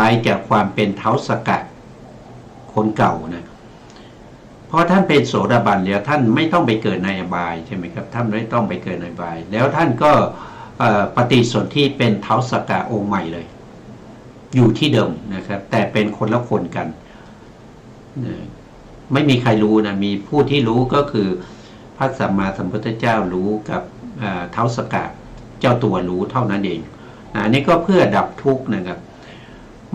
ายจากความเป็นเท้าสกัดคนเก่านะเพราะท่านเป็นโสดาบันแล้วท่านไม่ต้องไปเกิดในอบายใช่ไหมครับท่านไม่ต้องไปเกิดในอบายแล้วท่านก็ปฏิสนธิเป็นเท้าสกัดองค์ใหม่เลยอยู่ที่เดิมนะครับแต่เป็นคนละคนกันนะไม่มีใครรู้นะมีผู้ที่รู้ก็คือพระสัมมาสัมพุทธเจ้ารู้กับเท้าสกัดเจ้าตัวรู้เท่านั้นเองอันนี้ก็เพื่อดับทุกข์นะครับ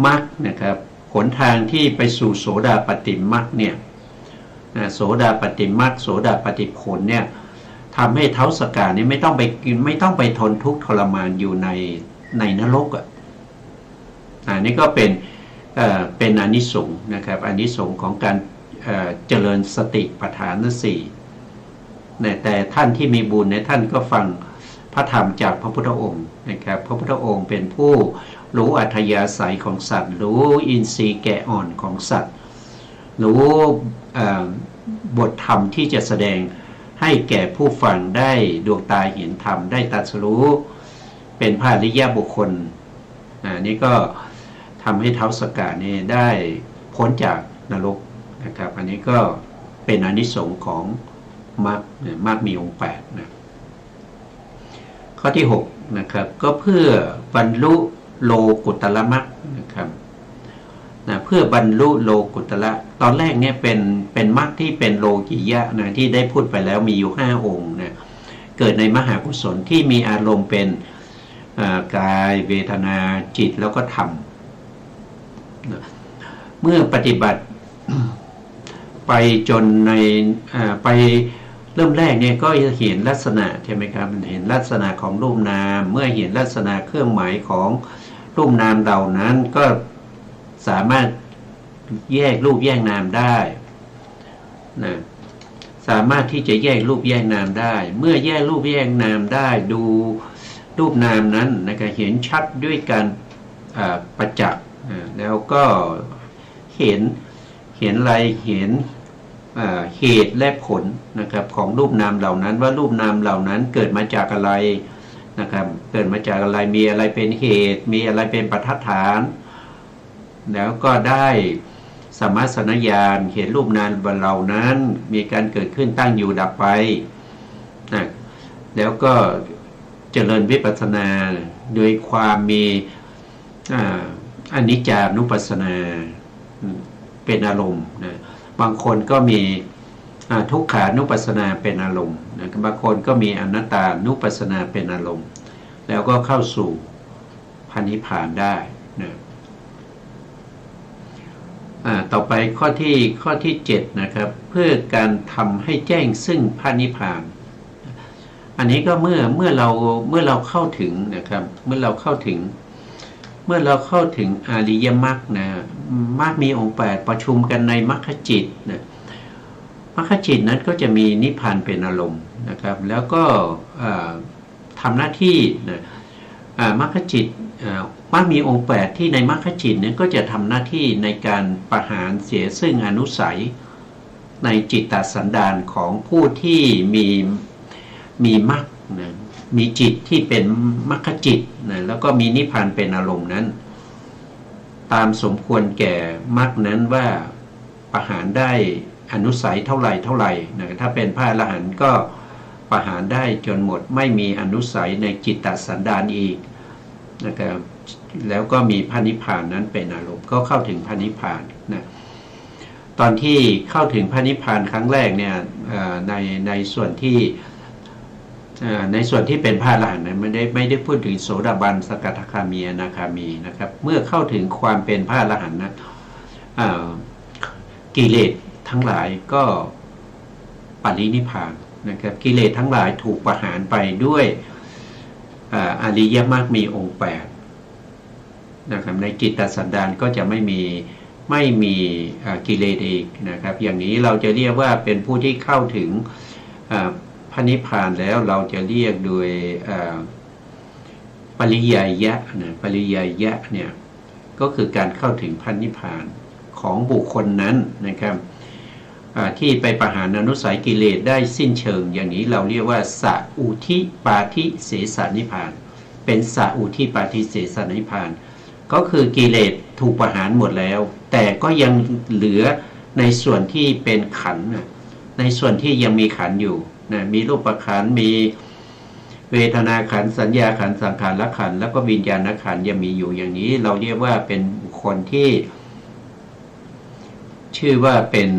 มรรคนะครับหนทางที่ไปสู่โสดาปัตติมรรคเนี่ยโสดาปัตติมรรคโสดาปัตติผลเนี่ยทำให้เท้าสกัดนี้ไม่ต้องไปทนทุกข์ทรมานอยู่ในนรกอันนี้ก็เป็นอานิสงส์นะครับอานิสงส์ของการเจริญสติปัฏฐานสี่แต่ท่านที่มีบุญเนี่ยท่านก็ฟังพระธรรมจากพระพุทธองค์นะครับพระพุทธองค์เป็นผู้รู้อัธยาศัยของสัตว์รู้อินทรีย์แก่อ่อนของสัตว์รู้บทธรรมที่จะแสดงให้แก่ผู้ฟังได้ดวงตาเห็นธรรมได้ตรัสรู้เป็นพระอริยบุคคลนี่ก็ทำให้เท้าสกัดนี่ได้พ้นจากนรกนะครับอันนี้ก็เป็นอานิสงส์ของมรรคมีองค์8นะข้อที่6นะครับก็เพื่อบรรลุโลกุตละมรรคนะครับนะเพื่อบรรลุโลกุตละตอนแรกเนี่ยเป็นมรรคที่เป็นโลกิยะนะที่ได้พูดไปแล้วมีอยู่5 องค์นะเกิดในมหากุศลที่มีอารมณ์เป็นกายเวทนาจิตแล้วก็ธรรมนะเมื่อปฏิบัติไปจนไปเริ่มแรกเนี่ยก็จะเห็นลักษณะใช่ไหมครับเห็นลักษณะของรูปนามเมื่อเห็นลักษณะเครื่องหมายของรูปนามเหล่านั้นก็สามารถแยกรูปแยกนามได้นะสามารถที่จะแยกรูปแยกนามได้เมื่อแยกรูปแยกนามได้ดูรูปนามนั้นนะครับเห็นชัดด้วยการประจักษ์แล้วก็เห็นอะไรเห็นเหตุและผลนะครับของรูปนามเหล่านั้นว่ารูปนามเหล่านั้นเกิดมาจากอะไรนะครับเกิดมาจากอะไรมีอะไรเป็นเหตุมีอะไรเป็นปัจจัยฐานแล้วก็ได้สัมมาสัญญาณเห็นรูปนามเหล่านั้นมีการเกิดขึ้นตั้งอยู่ดับไปนะแล้วก็เจริญวิปัสสนาโดยความมี อนิจจานุปัสสนาเป็นอารมณ์นะบางคนก็มีทุกขานุปัสสนาเป็นอารมณ์นะบางคนก็มีอนัตตานุปัสสนาเป็นอารมณ์แล้วก็เข้าสู่พระนิพพานได้นะต่อไปข้อที่7นะครับเพื่อการทำให้แจ้งซึ่งพระนิพพานอันนี้ก็เมื่อเราเข้าถึงนะครับเมื่อเราเข้าถึงอริยมรรคนะมรรคมีองค์8ประชุมกันในมรรคจิตนะมรรคจิตนั้นก็จะมีนิพพานเป็นอารมณ์นะครับแล้วก็ทำหน้าที่นะมรรคจิตมรรคมีองค์8ที่ในมรรคจิตนั้นก็จะทำหน้าที่ในการประหารเสียซึ่งอนุสัยในจิตตสันดานของผู้ที่มีมรรคนะมีจิตที่เป็นมรรคจิตนะแล้วก็มีนิพพานเป็นอารมณ์นั้นตามสมควรแก่มรรคนั้นว่าประหารได้อนุสัยเท่าไหร่นะถ้าเป็นพระอรหันต์ก็ประหารได้จนหมดไม่มีอนุสัยในจิตตสันดานอีกนะครับแล้วก็มีพระนิพพานนั้นเป็นอารมณ์ก็เข้าถึงพระนิพพานนะตอนที่เข้าถึงพระนิพพานครั้งแรกเนี่ยในส่วนที่เป็นพระอรหันต์ไม่ได้พูดถึงโสดาบันสกทาคามีอนาคามีนะครับเมื่อเข้าถึงความเป็นพระอรหันต์นะกิเลสทั้งหลายก็ปรินิพพานนะครับกิเลสทั้งหลายถูกประหารไปด้วยอริยมรรคมีองค์8นะครับในจิตตสันดานก็จะไม่มีกิเลสอีกนะครับอย่างนี้เราจะเรียกว่าเป็นผู้ที่เข้าถึงพระนิพพานแล้วเราจะเรียกโดยปริยายะนะปริยายะเนี่ยก็คือการเข้าถึงพระนิพพานของบุคคลนั้นนะครับที่ไปประหารอนุสัยกิเลสได้สิ้นเชิงอย่างนี้เราเรียกว่าสัอุทิปาทิเสสนิพพานเป็นสัอุทิปาทิเสสนิพพานก็คือกิเลสถูกประหารหมดแล้วแต่ก็ยังเหลือในส่วนที่เป็นขันธ์ในส่วนที่ยังมีขันธ์อยู่นะมีรูปขันธ์มีเวทนาขันธ์สัญญาขันธ์สังขารขันธ์แล้วก็วิญญาณขันธ์ยังมีอยู่อย่างนี้เราเรียกว่าเป็นบุคคลที่ชื่อว่าเป็น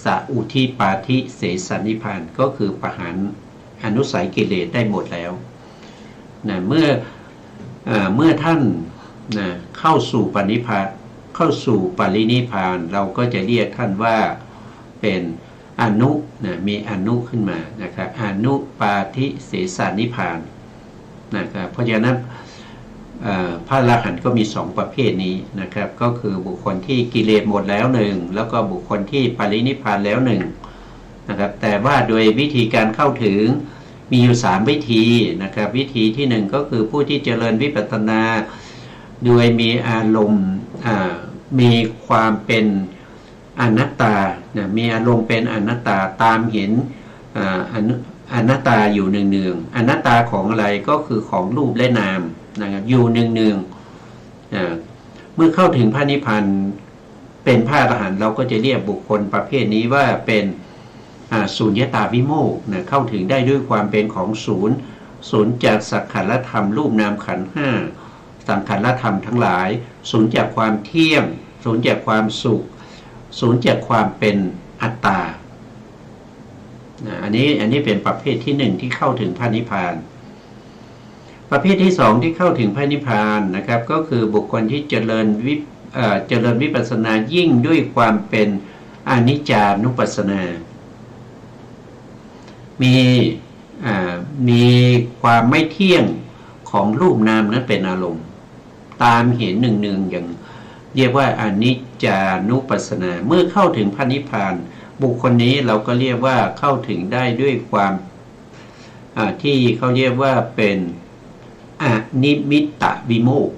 สัอุทิปาทิเสสนิพพานก็คือประหารอนุสัยกิเลสได้หมดแล้วนะเมื่อท่านนะเข้าสู่ปรินิพพานเข้าสู่ปรินิพพานเราก็จะเรียกท่านว่าเป็นอนุนะมีอนุขึ้นมานะครับอนุปาทิเสสนิพพานนะครับเพราะฉะนั้นพระอรหันต์ก็มี2ประเภทนี้นะครับก็คือบุคคลที่กิเลสหมดแล้ว1แล้วก็บุคคลที่ปรินิพพานแล้ว1นะครับแต่ว่าโดยวิธีการเข้าถึงมีอยู่3วิธีนะครับวิธีที่1ก็คือผู้ที่เจริญวิปัสสนาโดยมีอารมณ์มีความเป็นอนัตตานะมีอารมณ์เป็นอนัตตาตามเห็นอนัตตาอยู่เนืองๆอนัตตาของอะไรก็คือของรูปและนามนะครับอยู่เนืองๆเมื่อเข้าถึงพระนิพพานเป็นพระอรหันต์เราก็จะเรียกบุคคลประเภทนี้ว่าเป็นสุญญตาวิโมกข์นะเข้าถึงได้ด้วยความเป็นของศูนย์จากสังขารธรรมรูปนามขันธ์5สังขารธรรมทั้งหลายศูนย์จากความเที่ยงศูนย์จากความสุขศูนย์จากความเป็นอัตตาอันนี้เป็นประเภทที่1ที่เข้าถึงพระนิพพานประเภทที่2ที่เข้าถึงพระนิพพานนะครับก็คือบุคคลที่เจริญวิปัสสนายิ่งด้วยความเป็นอนิจจานุปัสสนามีความไม่เที่ยงของรูปนามนั้นเป็นอารมณ์ตามเห็นเนืองๆอย่างเรียกว่าอนิจจานุปัสสนาเมื่อเข้าถึงพระนิพพานบุคคลนี้เราก็เรียกว่าเข้าถึงได้ด้วยความที่เขาเรียกว่าเป็นอนิมิตตวิโมกข์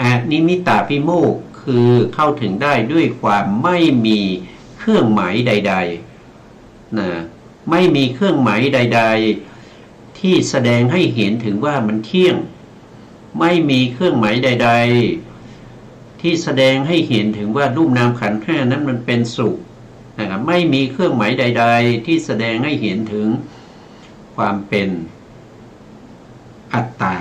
อนิมิตตวิโมกข์คือเข้าถึงได้ด้วยความไม่มีเครื่องหมายใดๆนะไม่มีเครื่องหมายใดๆที่แสดงให้เห็นถึงว่ามันเที่ยงไม่มีเครื่องหมายใดๆที่แสดงให้เห็นถึงว่ารูปนามขันธ์5นั้นมันเป็นสุขนะครับไม่มีเครื่องหมายใดๆที่แสดงให้เห็นถึงความเป็นอัตตา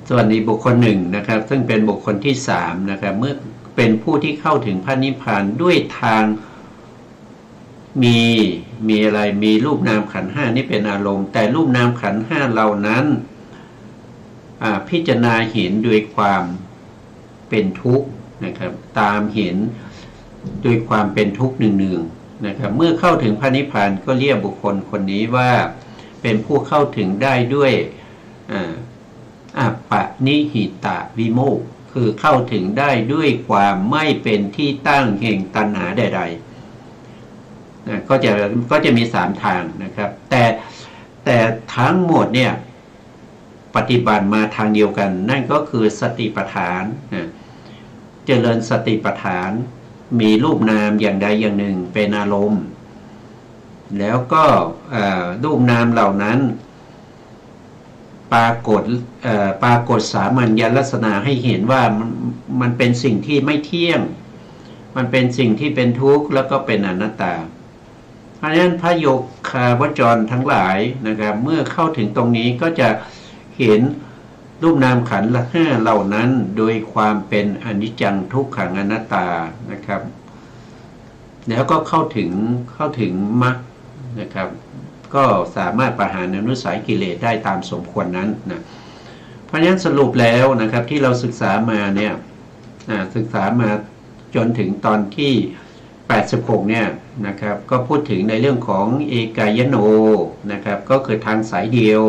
ส่วนอีกบุคคลหนึ่งนะครับซึ่งเป็นบุคคลที่สามนะครับเมื่อเป็นผู้ที่เข้าถึงพระนิพพานด้วยทางมีอะไรมีรูปนามขันธ์ห้านี่เป็นอารมณ์แต่รูปนามขันธ์ห้าเหล่านั้นพิจารณาเห็นด้วยความเป็นทุกข์นะครับตามเห็นด้วยความเป็นทุกข์หนึ่งๆนะครับเมื่อเข้าถึงพระนิพพานก็เรียกบุคคลคนนี้ว่าเป็นผู้เข้าถึงได้ด้วยอัปปนิหิตะวิโมกข์คือเข้าถึงได้ด้วยความไม่เป็นที่ตั้งแห่งตัณหาใดๆนะก็จะมี3ทางนะครับแต่ทั้งหมดเนี่ยปฏิบัติมาทางเดียวกันนั่นก็คือสติปัฏฐานเจริญสติปัฏฐานมีรูปนามอย่างใดอย่างหนึ่งเป็นอารมณ์แล้วก็รูปนามเหล่านั้นปรากฏสามัญญลักษณะให้เห็นว่ามันเป็นสิ่งที่ไม่เที่ยงมันเป็นสิ่งที่เป็นทุกข์แล้วก็เป็นอนัตตาเพราะฉะนั้นพระโยคาวจรทั้งหลายนะครับเมื่อเข้าถึงตรงนี้ก็จะเห็นรูปนามขันธ์ห้าเหล่านั้นโดยความเป็นอนิจจังทุกขังอนัตตานะครับแล้วก็เข้าถึงมรรคนะครับก็สามารถประหารอนุสัยกิเลสได้ตามสมควรนั้นนะเพราะฉะนั้นสรุปแล้วนะครับที่เราศึกษามาเนี่ยศึกษามาจนถึงตอนที่86เนี่ยนะครับก็พูดถึงในเรื่องของเอกายโนนะครับก็คือทางสายเดียว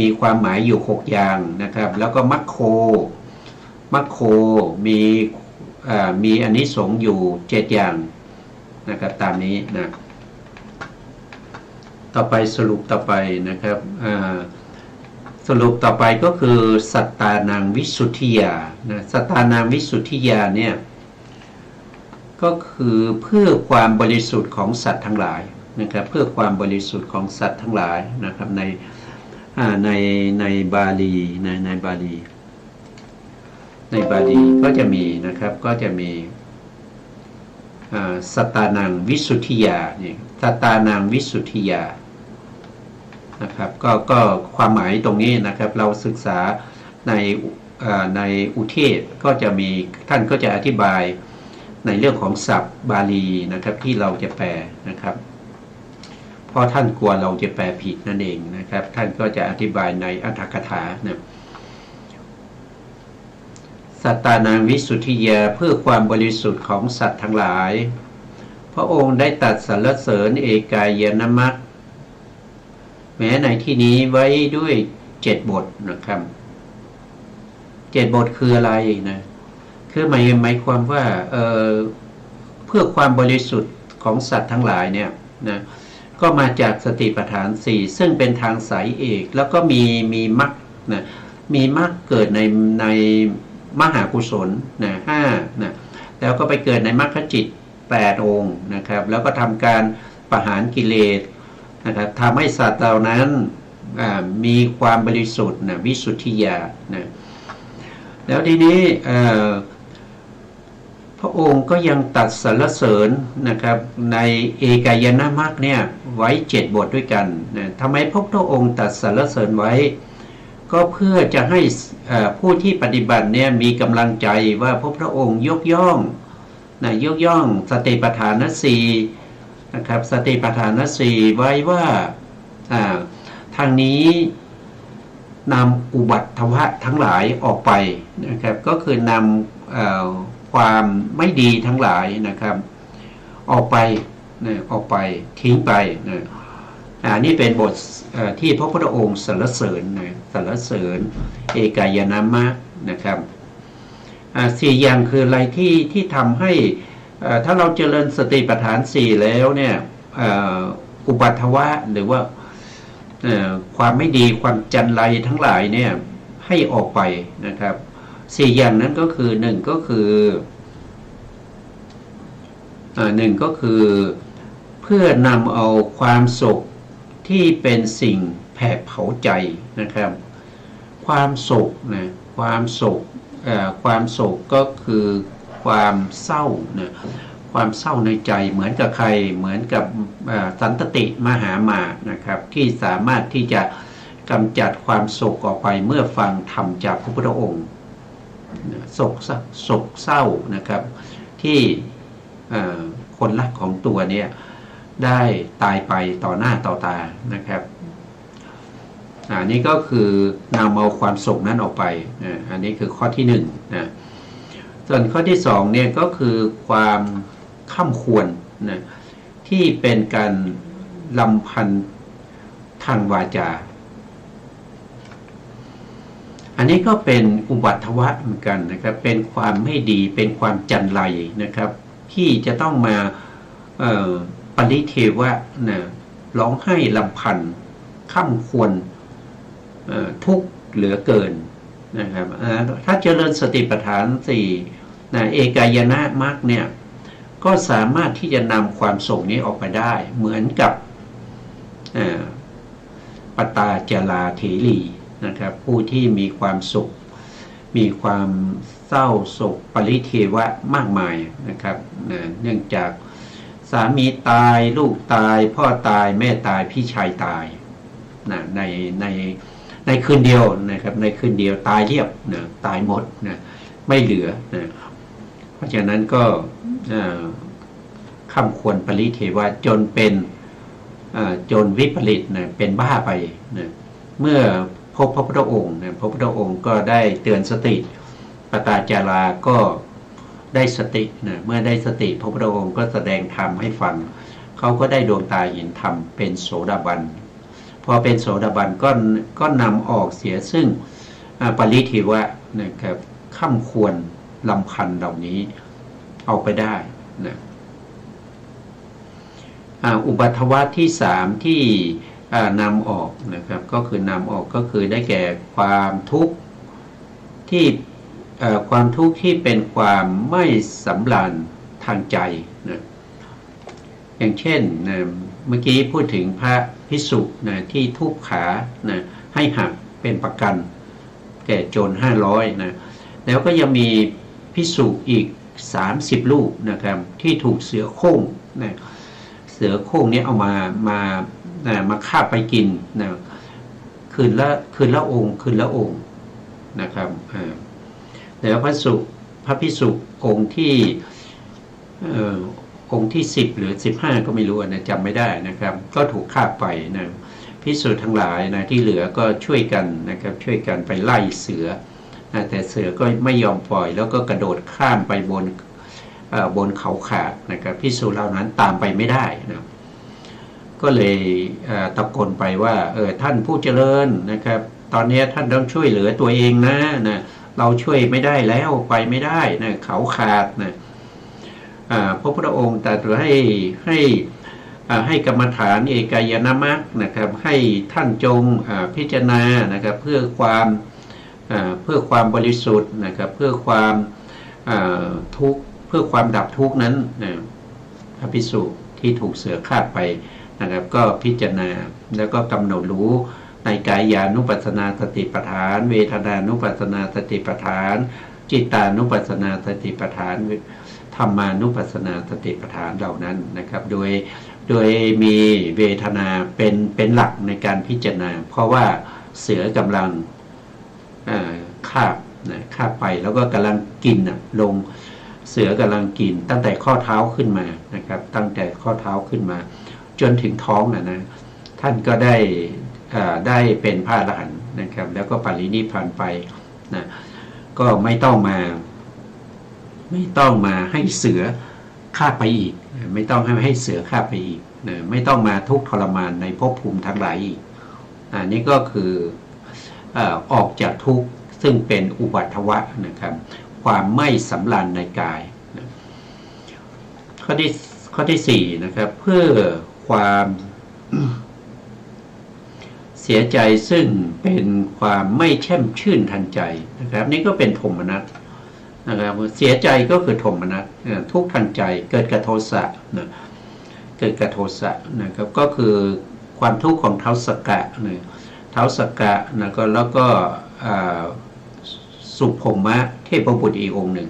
มีความหมายอยู่6อย่างนะครับแล้วก็มัคโคมีอานิสงส์อยู่7อย่างนะครับตามนี้นะต่อไปสรุปต่อไปนะครับสรุปต่อไปก็คือสัตตานังวิสุทธิยานะสัตตานังวิสุทธิยาเนี่ยก็คือเพื่อความบริสุทธิ์ของสัตว์ทั้งหลายนะครับเพื่อความบริสุทธิ์ของสัตว์ทั้งหลายนะครับในบาลีในบาลีก็จะมีนะครับก็จะมีสัตตานังวิสุทธิยาเนี่ยสัตตานังวิสุทธิยานะครับก็ความหมายตรงนี้นะครับเราศึกษาในอุเทศก็จะมีท่านก็จะอธิบายในเรื่องของศัพท์บาลีนะครับที่เราจะแปลนะครับเพราะท่านกลัวเราจะแปลผิดนั่นเองนะครับท่านก็จะอธิบายในอรรถกถานะสัตตานังวิสุทธิยาเพื่อความบริสุทธิ์ของสัตว์ทั้งหลายพระองค์ได้ตรัสสรรเสริญเอกายนมรรคแม้ในที่นี้ไว้ด้วย7 บทนะครับ7 บทคืออะไรนะคือหมายความว่าเพื่อความบริสุทธิ์ของสัตว์ทั้งหลายเนี่ยนะก็มาจากสติปัฏฐาน4ซึ่งเป็นทางสายเอกแล้วก็มีมรรคนะมีมรรคเกิดในมหากุศลนะ5นะแล้วก็ไปเกิดในมรรคจิต8 องค์นะครับแล้วก็ทำการประหารกิเลสนะครับทำให้สัตว์เหล่านั้นมีความบริสุทธิ์นะวิสุทธิญาณนะแล้วทีนี้พระองค์ก็ยังตรัสสรรเสริญนะครับในเอกายนมรรคเนี่ยไว้7 บทด้วยกันนะทำไมพระองค์ตรัสสรรเสริญไว้ก็เพื่อจะให้ผู้ที่ปฏิบัติเนี่ยมีกำลังใจว่าพระองค์ยกย่องสติปัฏฐาน4นะครับสติปัฏฐาน4ไว้ว่าทางนี้นำอุบัติทวะทั้งหลายออกไปนะครับก็คือนำความไม่ดีทั้งหลายนะครับออกไปทิ้งไปนะนี่เป็นบทที่พระพุทธองค์สรรเสริญสรรเสริญเอกายนมรรคนะครับ4 อย่างคืออะไรที่ทำให้ถ้าเราเจริญสติปัฏฐาน4แล้วเนี่ยอุปัฏฐวะหรือว่าความไม่ดีความจันไรทั้งหลายเนี่ยให้ออกไปนะครับ4 อย่างนั้นก็คือ1ก็คือเพื่อนำเอาความสุขที่เป็นสิ่งแผดเผาใจนะครับความสุขนะความสุขก็คือความเศร้านะความเศร้าในใจเหมือนกับใครเหมือนกับสันตติมหามานะครับที่สามารถที่จะ กำจัดความโศกออกไปเมื่อฟังธรรมจากพระพุทธองค์โศกเศร้านะครับที่คนรักของตัวเนี่ยได้ตายไปต่อหน้าต่อตานะครับนี่ก็คือนำเอาความโศกนั้นออกไปอันนี้คือข้อที่หนึ่งนะส่วนข้อที่สองเนี่ยก็คือความข้ามควรนะที่เป็นการลำพันทางวาจาอันนี้ก็เป็นอุบัติวะเหมือนกันนะครับเป็นความไม่ดีเป็นความจันไรนะครับที่จะต้องมาปริเทวะนะร้องไห้ลำพันข้ามควรทุกข์เหลือเกินนะครับถ้าเจริญสติปัฏฐานสี่นะเอกายนะมรรคเนี่ยก็สามารถที่จะนำความโศกนี้ออกไปได้เหมือนกับปตาจาราเถรีนะครับผู้ที่มีความสุขมีความเศร้าโศกปริเทวะมากมายนะครับเนื่องจากสามีตายลูกตายพ่อตายแม่ตายพี่ชายตายนะในคืนเดียวนะครับในคืนเดียวตายเรียบนะตายหมดนะไม่เหลือนะเพราะฉะนั้นก็ข้ามควรปริเทวะจนเป็นจนวิปริตนะเป็นบ้าไปนะเมื่อพบพระพุทธองค์นะพระพุทธองค์ก็ได้เตือนสติปตาจาราก็ได้สตินะเมื่อได้สติพระพุทธองค์ก็แสดงธรรมให้ฟังเขาก็ได้ดวงตาเห็นธรรมเป็นโสดาบันพอเป็นโสดาบันก็นำออกเสียซึ่งปริเทวะนะครับข้ามควรลำพันเหล่านี้เอาไปได้นะอุบัติวะที่สามที่นำออกนะครับก็คือนำออกก็คือได้แก่ความทุกข์ที่ความทุกข์ที่เป็นความไม่สำราญทางใจนะอย่างเช่นนะเมื่อกี้พูดถึงพระภิกษุนะที่ทุบขานะให้หักเป็นประกันแก่โจร500นะแล้วก็ยังมีภิกษุอีก30รูปนะครับที่ถูกเสือโคร่งนะเสือโคร่งนี้เอามาฆ่าไปกินนะคืนละองค์นะครับแล้วพระภิกษุองค์ที่10หรือ15ก็ไม่รู้นะจำไม่ได้นะครับก็ถูกฆ่าไปนะภิกษุทั้งหลายนะที่เหลือก็ช่วยกันนะครับช่วยกันไปไล่เสือนะแต่เสือก็ไม่ยอมปล่อยแล้วก็กระโดดข้ามไปบนเขาขาดนะครับภิกษุเหล่านั้นตามไปไม่ได้นะก็เลยตะโกนไปว่าท่านผู้เจริญนะครับตอนนี้ท่านต้องช่วยเหลือตัวเองนะเราช่วยไม่ได้แล้วไปไม่ได้นะเขาขาดนะพระพุทธองค์ตรัสให้กรรมฐานเอกายนมรรคนะครับให้ท่านจงพิจารณานะครับเพื่อความบริสุทธิ์นะครับเพื่อความทุกข์เพื่อความดับทุกข์นั้นนะพระภิกษุที่ถูกเสือฆ่าไปนะครับก็พิจารณาแล้วก็กำหนดรู้ในกายานุปัสสนาสติปัฏฐานเวทนานุปัสสนาสติปัฏฐานจิตานุปัสสนาสติปัฏฐานธรรมานุปัสสนาสติปัฏฐานเหล่านั้นนะครับโดยมีเวทนาเป็นหลักในการพิจารณาเพราะว่าเสือกำลังฆ่าไปแล้วก็กำลังกินลงเสือกำลังกินตั้งแต่ข้อเท้าขึ้นมานะครับตั้งแต่ข้อเท้าขึ้นมาจนถึงท้องนะท่านก็ได้เป็นพระอรหันต์นะครับแล้วก็ปรินิพพานไปนะก็ไม่ต้องมาให้เสือฆ่าไปอีกไม่ต้องให้เสือฆ่าไปอีกนะไม่ต้องมาทุกข์ทรมานในภพภูมิทั้งหลายอีกนี่ก็คือออกจากทุกข์ซึ่งเป็นอุบัติวะนะครับความไม่สำราญในกายนะข้อที่4นะครับเพื่อความเสียใจซึ่งเป็นความไม่แช่มชื่นทันใจนะครับนี่ก็เป็นโทมนัสนะครับเสียใจก็คือโทมนัสทุกข์ทันใจเกิดกับโทสะนะเกิดกับโทสะนะครับก็คือความทุกข์ของเท้าสกะนะเท้าสกะนะก็แล้วก็สุภมะเทพบุตรอีกองค์หนึ่ง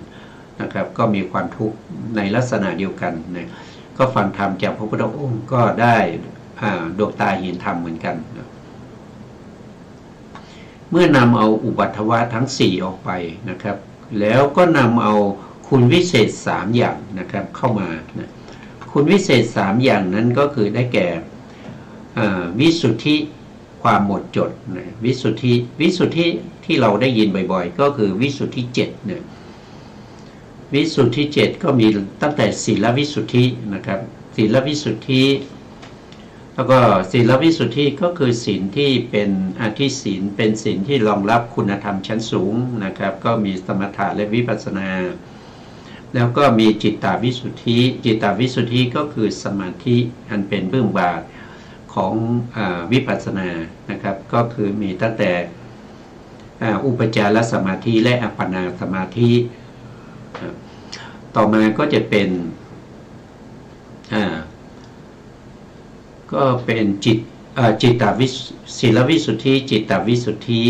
นะครับก็มีความทุกข์ในลักษณะเดียวกันนะก็ฟังธรรมจากพระพุทธองค์ก็ได้ดวงตาเห็นธรรมเหมือนกันนะ เมื่อนำเอาอุปัฏฐวะทั้ง4ออกไปนะครับแล้วก็นำเอาคุณวิเศษ3อย่างนะครับเข้ามานะคุณวิเศษ3อย่างนั้นก็คือได้แก่วิสุทธิความหมดจดนะวิสุทธิที่เราได้ยินบ่อยๆก็คือวิสุทธิ7เนี่ยวิสุทธิ7ก็มีตั้งแต่ศีลวิสุทธินะครับศีลวิสุทธิแล้วก็ศีลวิสุทธิก็คือศีลที่เป็นอธิศีลเป็นศีลที่รองรับคุณธรรมชั้นสูงนะครับก็มีสมถะและวิปัสสนาแล้วก็มีจิตตวิสุทธิจิตตวิสุทธิก็คือสมาธิอันเป็นเบื้องบาทของวิปัสสนานะครับก็คือมีตั้งแต่อุปจารสมาธิและอัปปนาสมาธิต่อมาก็จะเป็นจิตตวิศีลวิสุทธิจิตตวิสุทธิ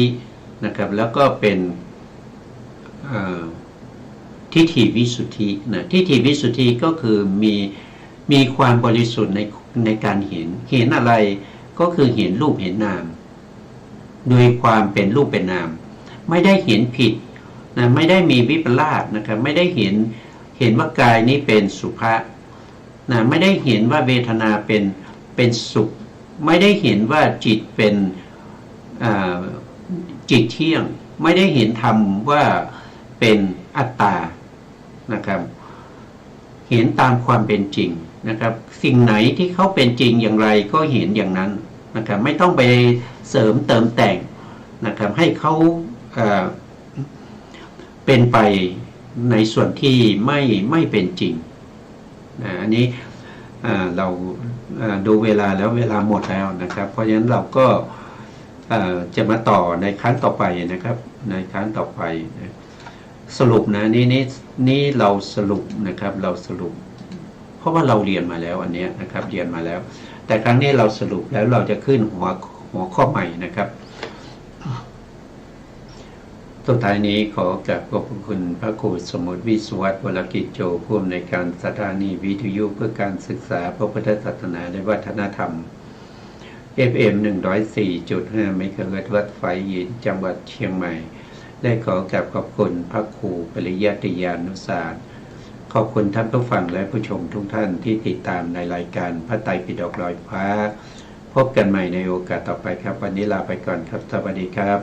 นะครับแล้วก็เป็นทิฏฐิวิสุทธินะทิฏฐิวิสุทธิก็คือมีความบริสุทธิ์ในการเห็นอะไรก็คือเห็นรูปเห็นนามโดยความเป็นรูปเป็นนามไม่ได้เห็นผิดนะไม่ได้มีวิปลาสนะครับไม่ได้เห็นว่ากายนี้เป็นสุภะนะไม่ได้เห็นว่าเวทนาเป็นสุขไม่ได้เห็นว่าจิตเป็นจิตเที่ยงไม่ได้เห็นธรรมว่าเป็นอัตตานะครับเห็นตามความเป็นจริงนะครับสิ่งไหนที่เขาเป็นจริงอย่างไรก็เห็นอย่างนั้นนะครับไม่ต้องไปเสริมเติมแต่งนะครับให้เขาเป็นไปในส่วนที่ไม่เป็นจริงอันนี้เราดูเวลาแล้วเวลาหมดแล้วนะครับเพราะฉะนั้นเราก็จะมาต่อในครั้งต่อไปนะครับในครั้งต่อไปสรุปนะนี่เราสรุปนะครับเราสรุปเพราะว่าเราเรียนมาแล้วอันนี้นะครับเรียนมาแล้วแต่ครั้งนี้เราสรุปแล้วเราจะขึ้นหัวข้อใหม่นะครับสุดท้ายนี้ขอกราบขอบคุณพระครูสมุทรวิศวัตรวรกิจโจผู้อำนวยการสถานีวิทยุเพื่อการศึกษาพระพุทธศาสนาและวัฒนธรรม FM 104.5 เมกะเฮิรตซ์วัดไฟหยินจังหวัดเชียงใหม่ได้ขอกราบขอบคุณพระครูปริยัติยานุศาสตร์ขอบคุณท่านผู้ฟังและผู้ชมทุกท่านที่ติดตามในรายการพระไตรปิฎกลอยฟ้าพบกันใหม่ในโอกาสต่อไปครับวันนี้ลาไปก่อนครับสวัสดีครับ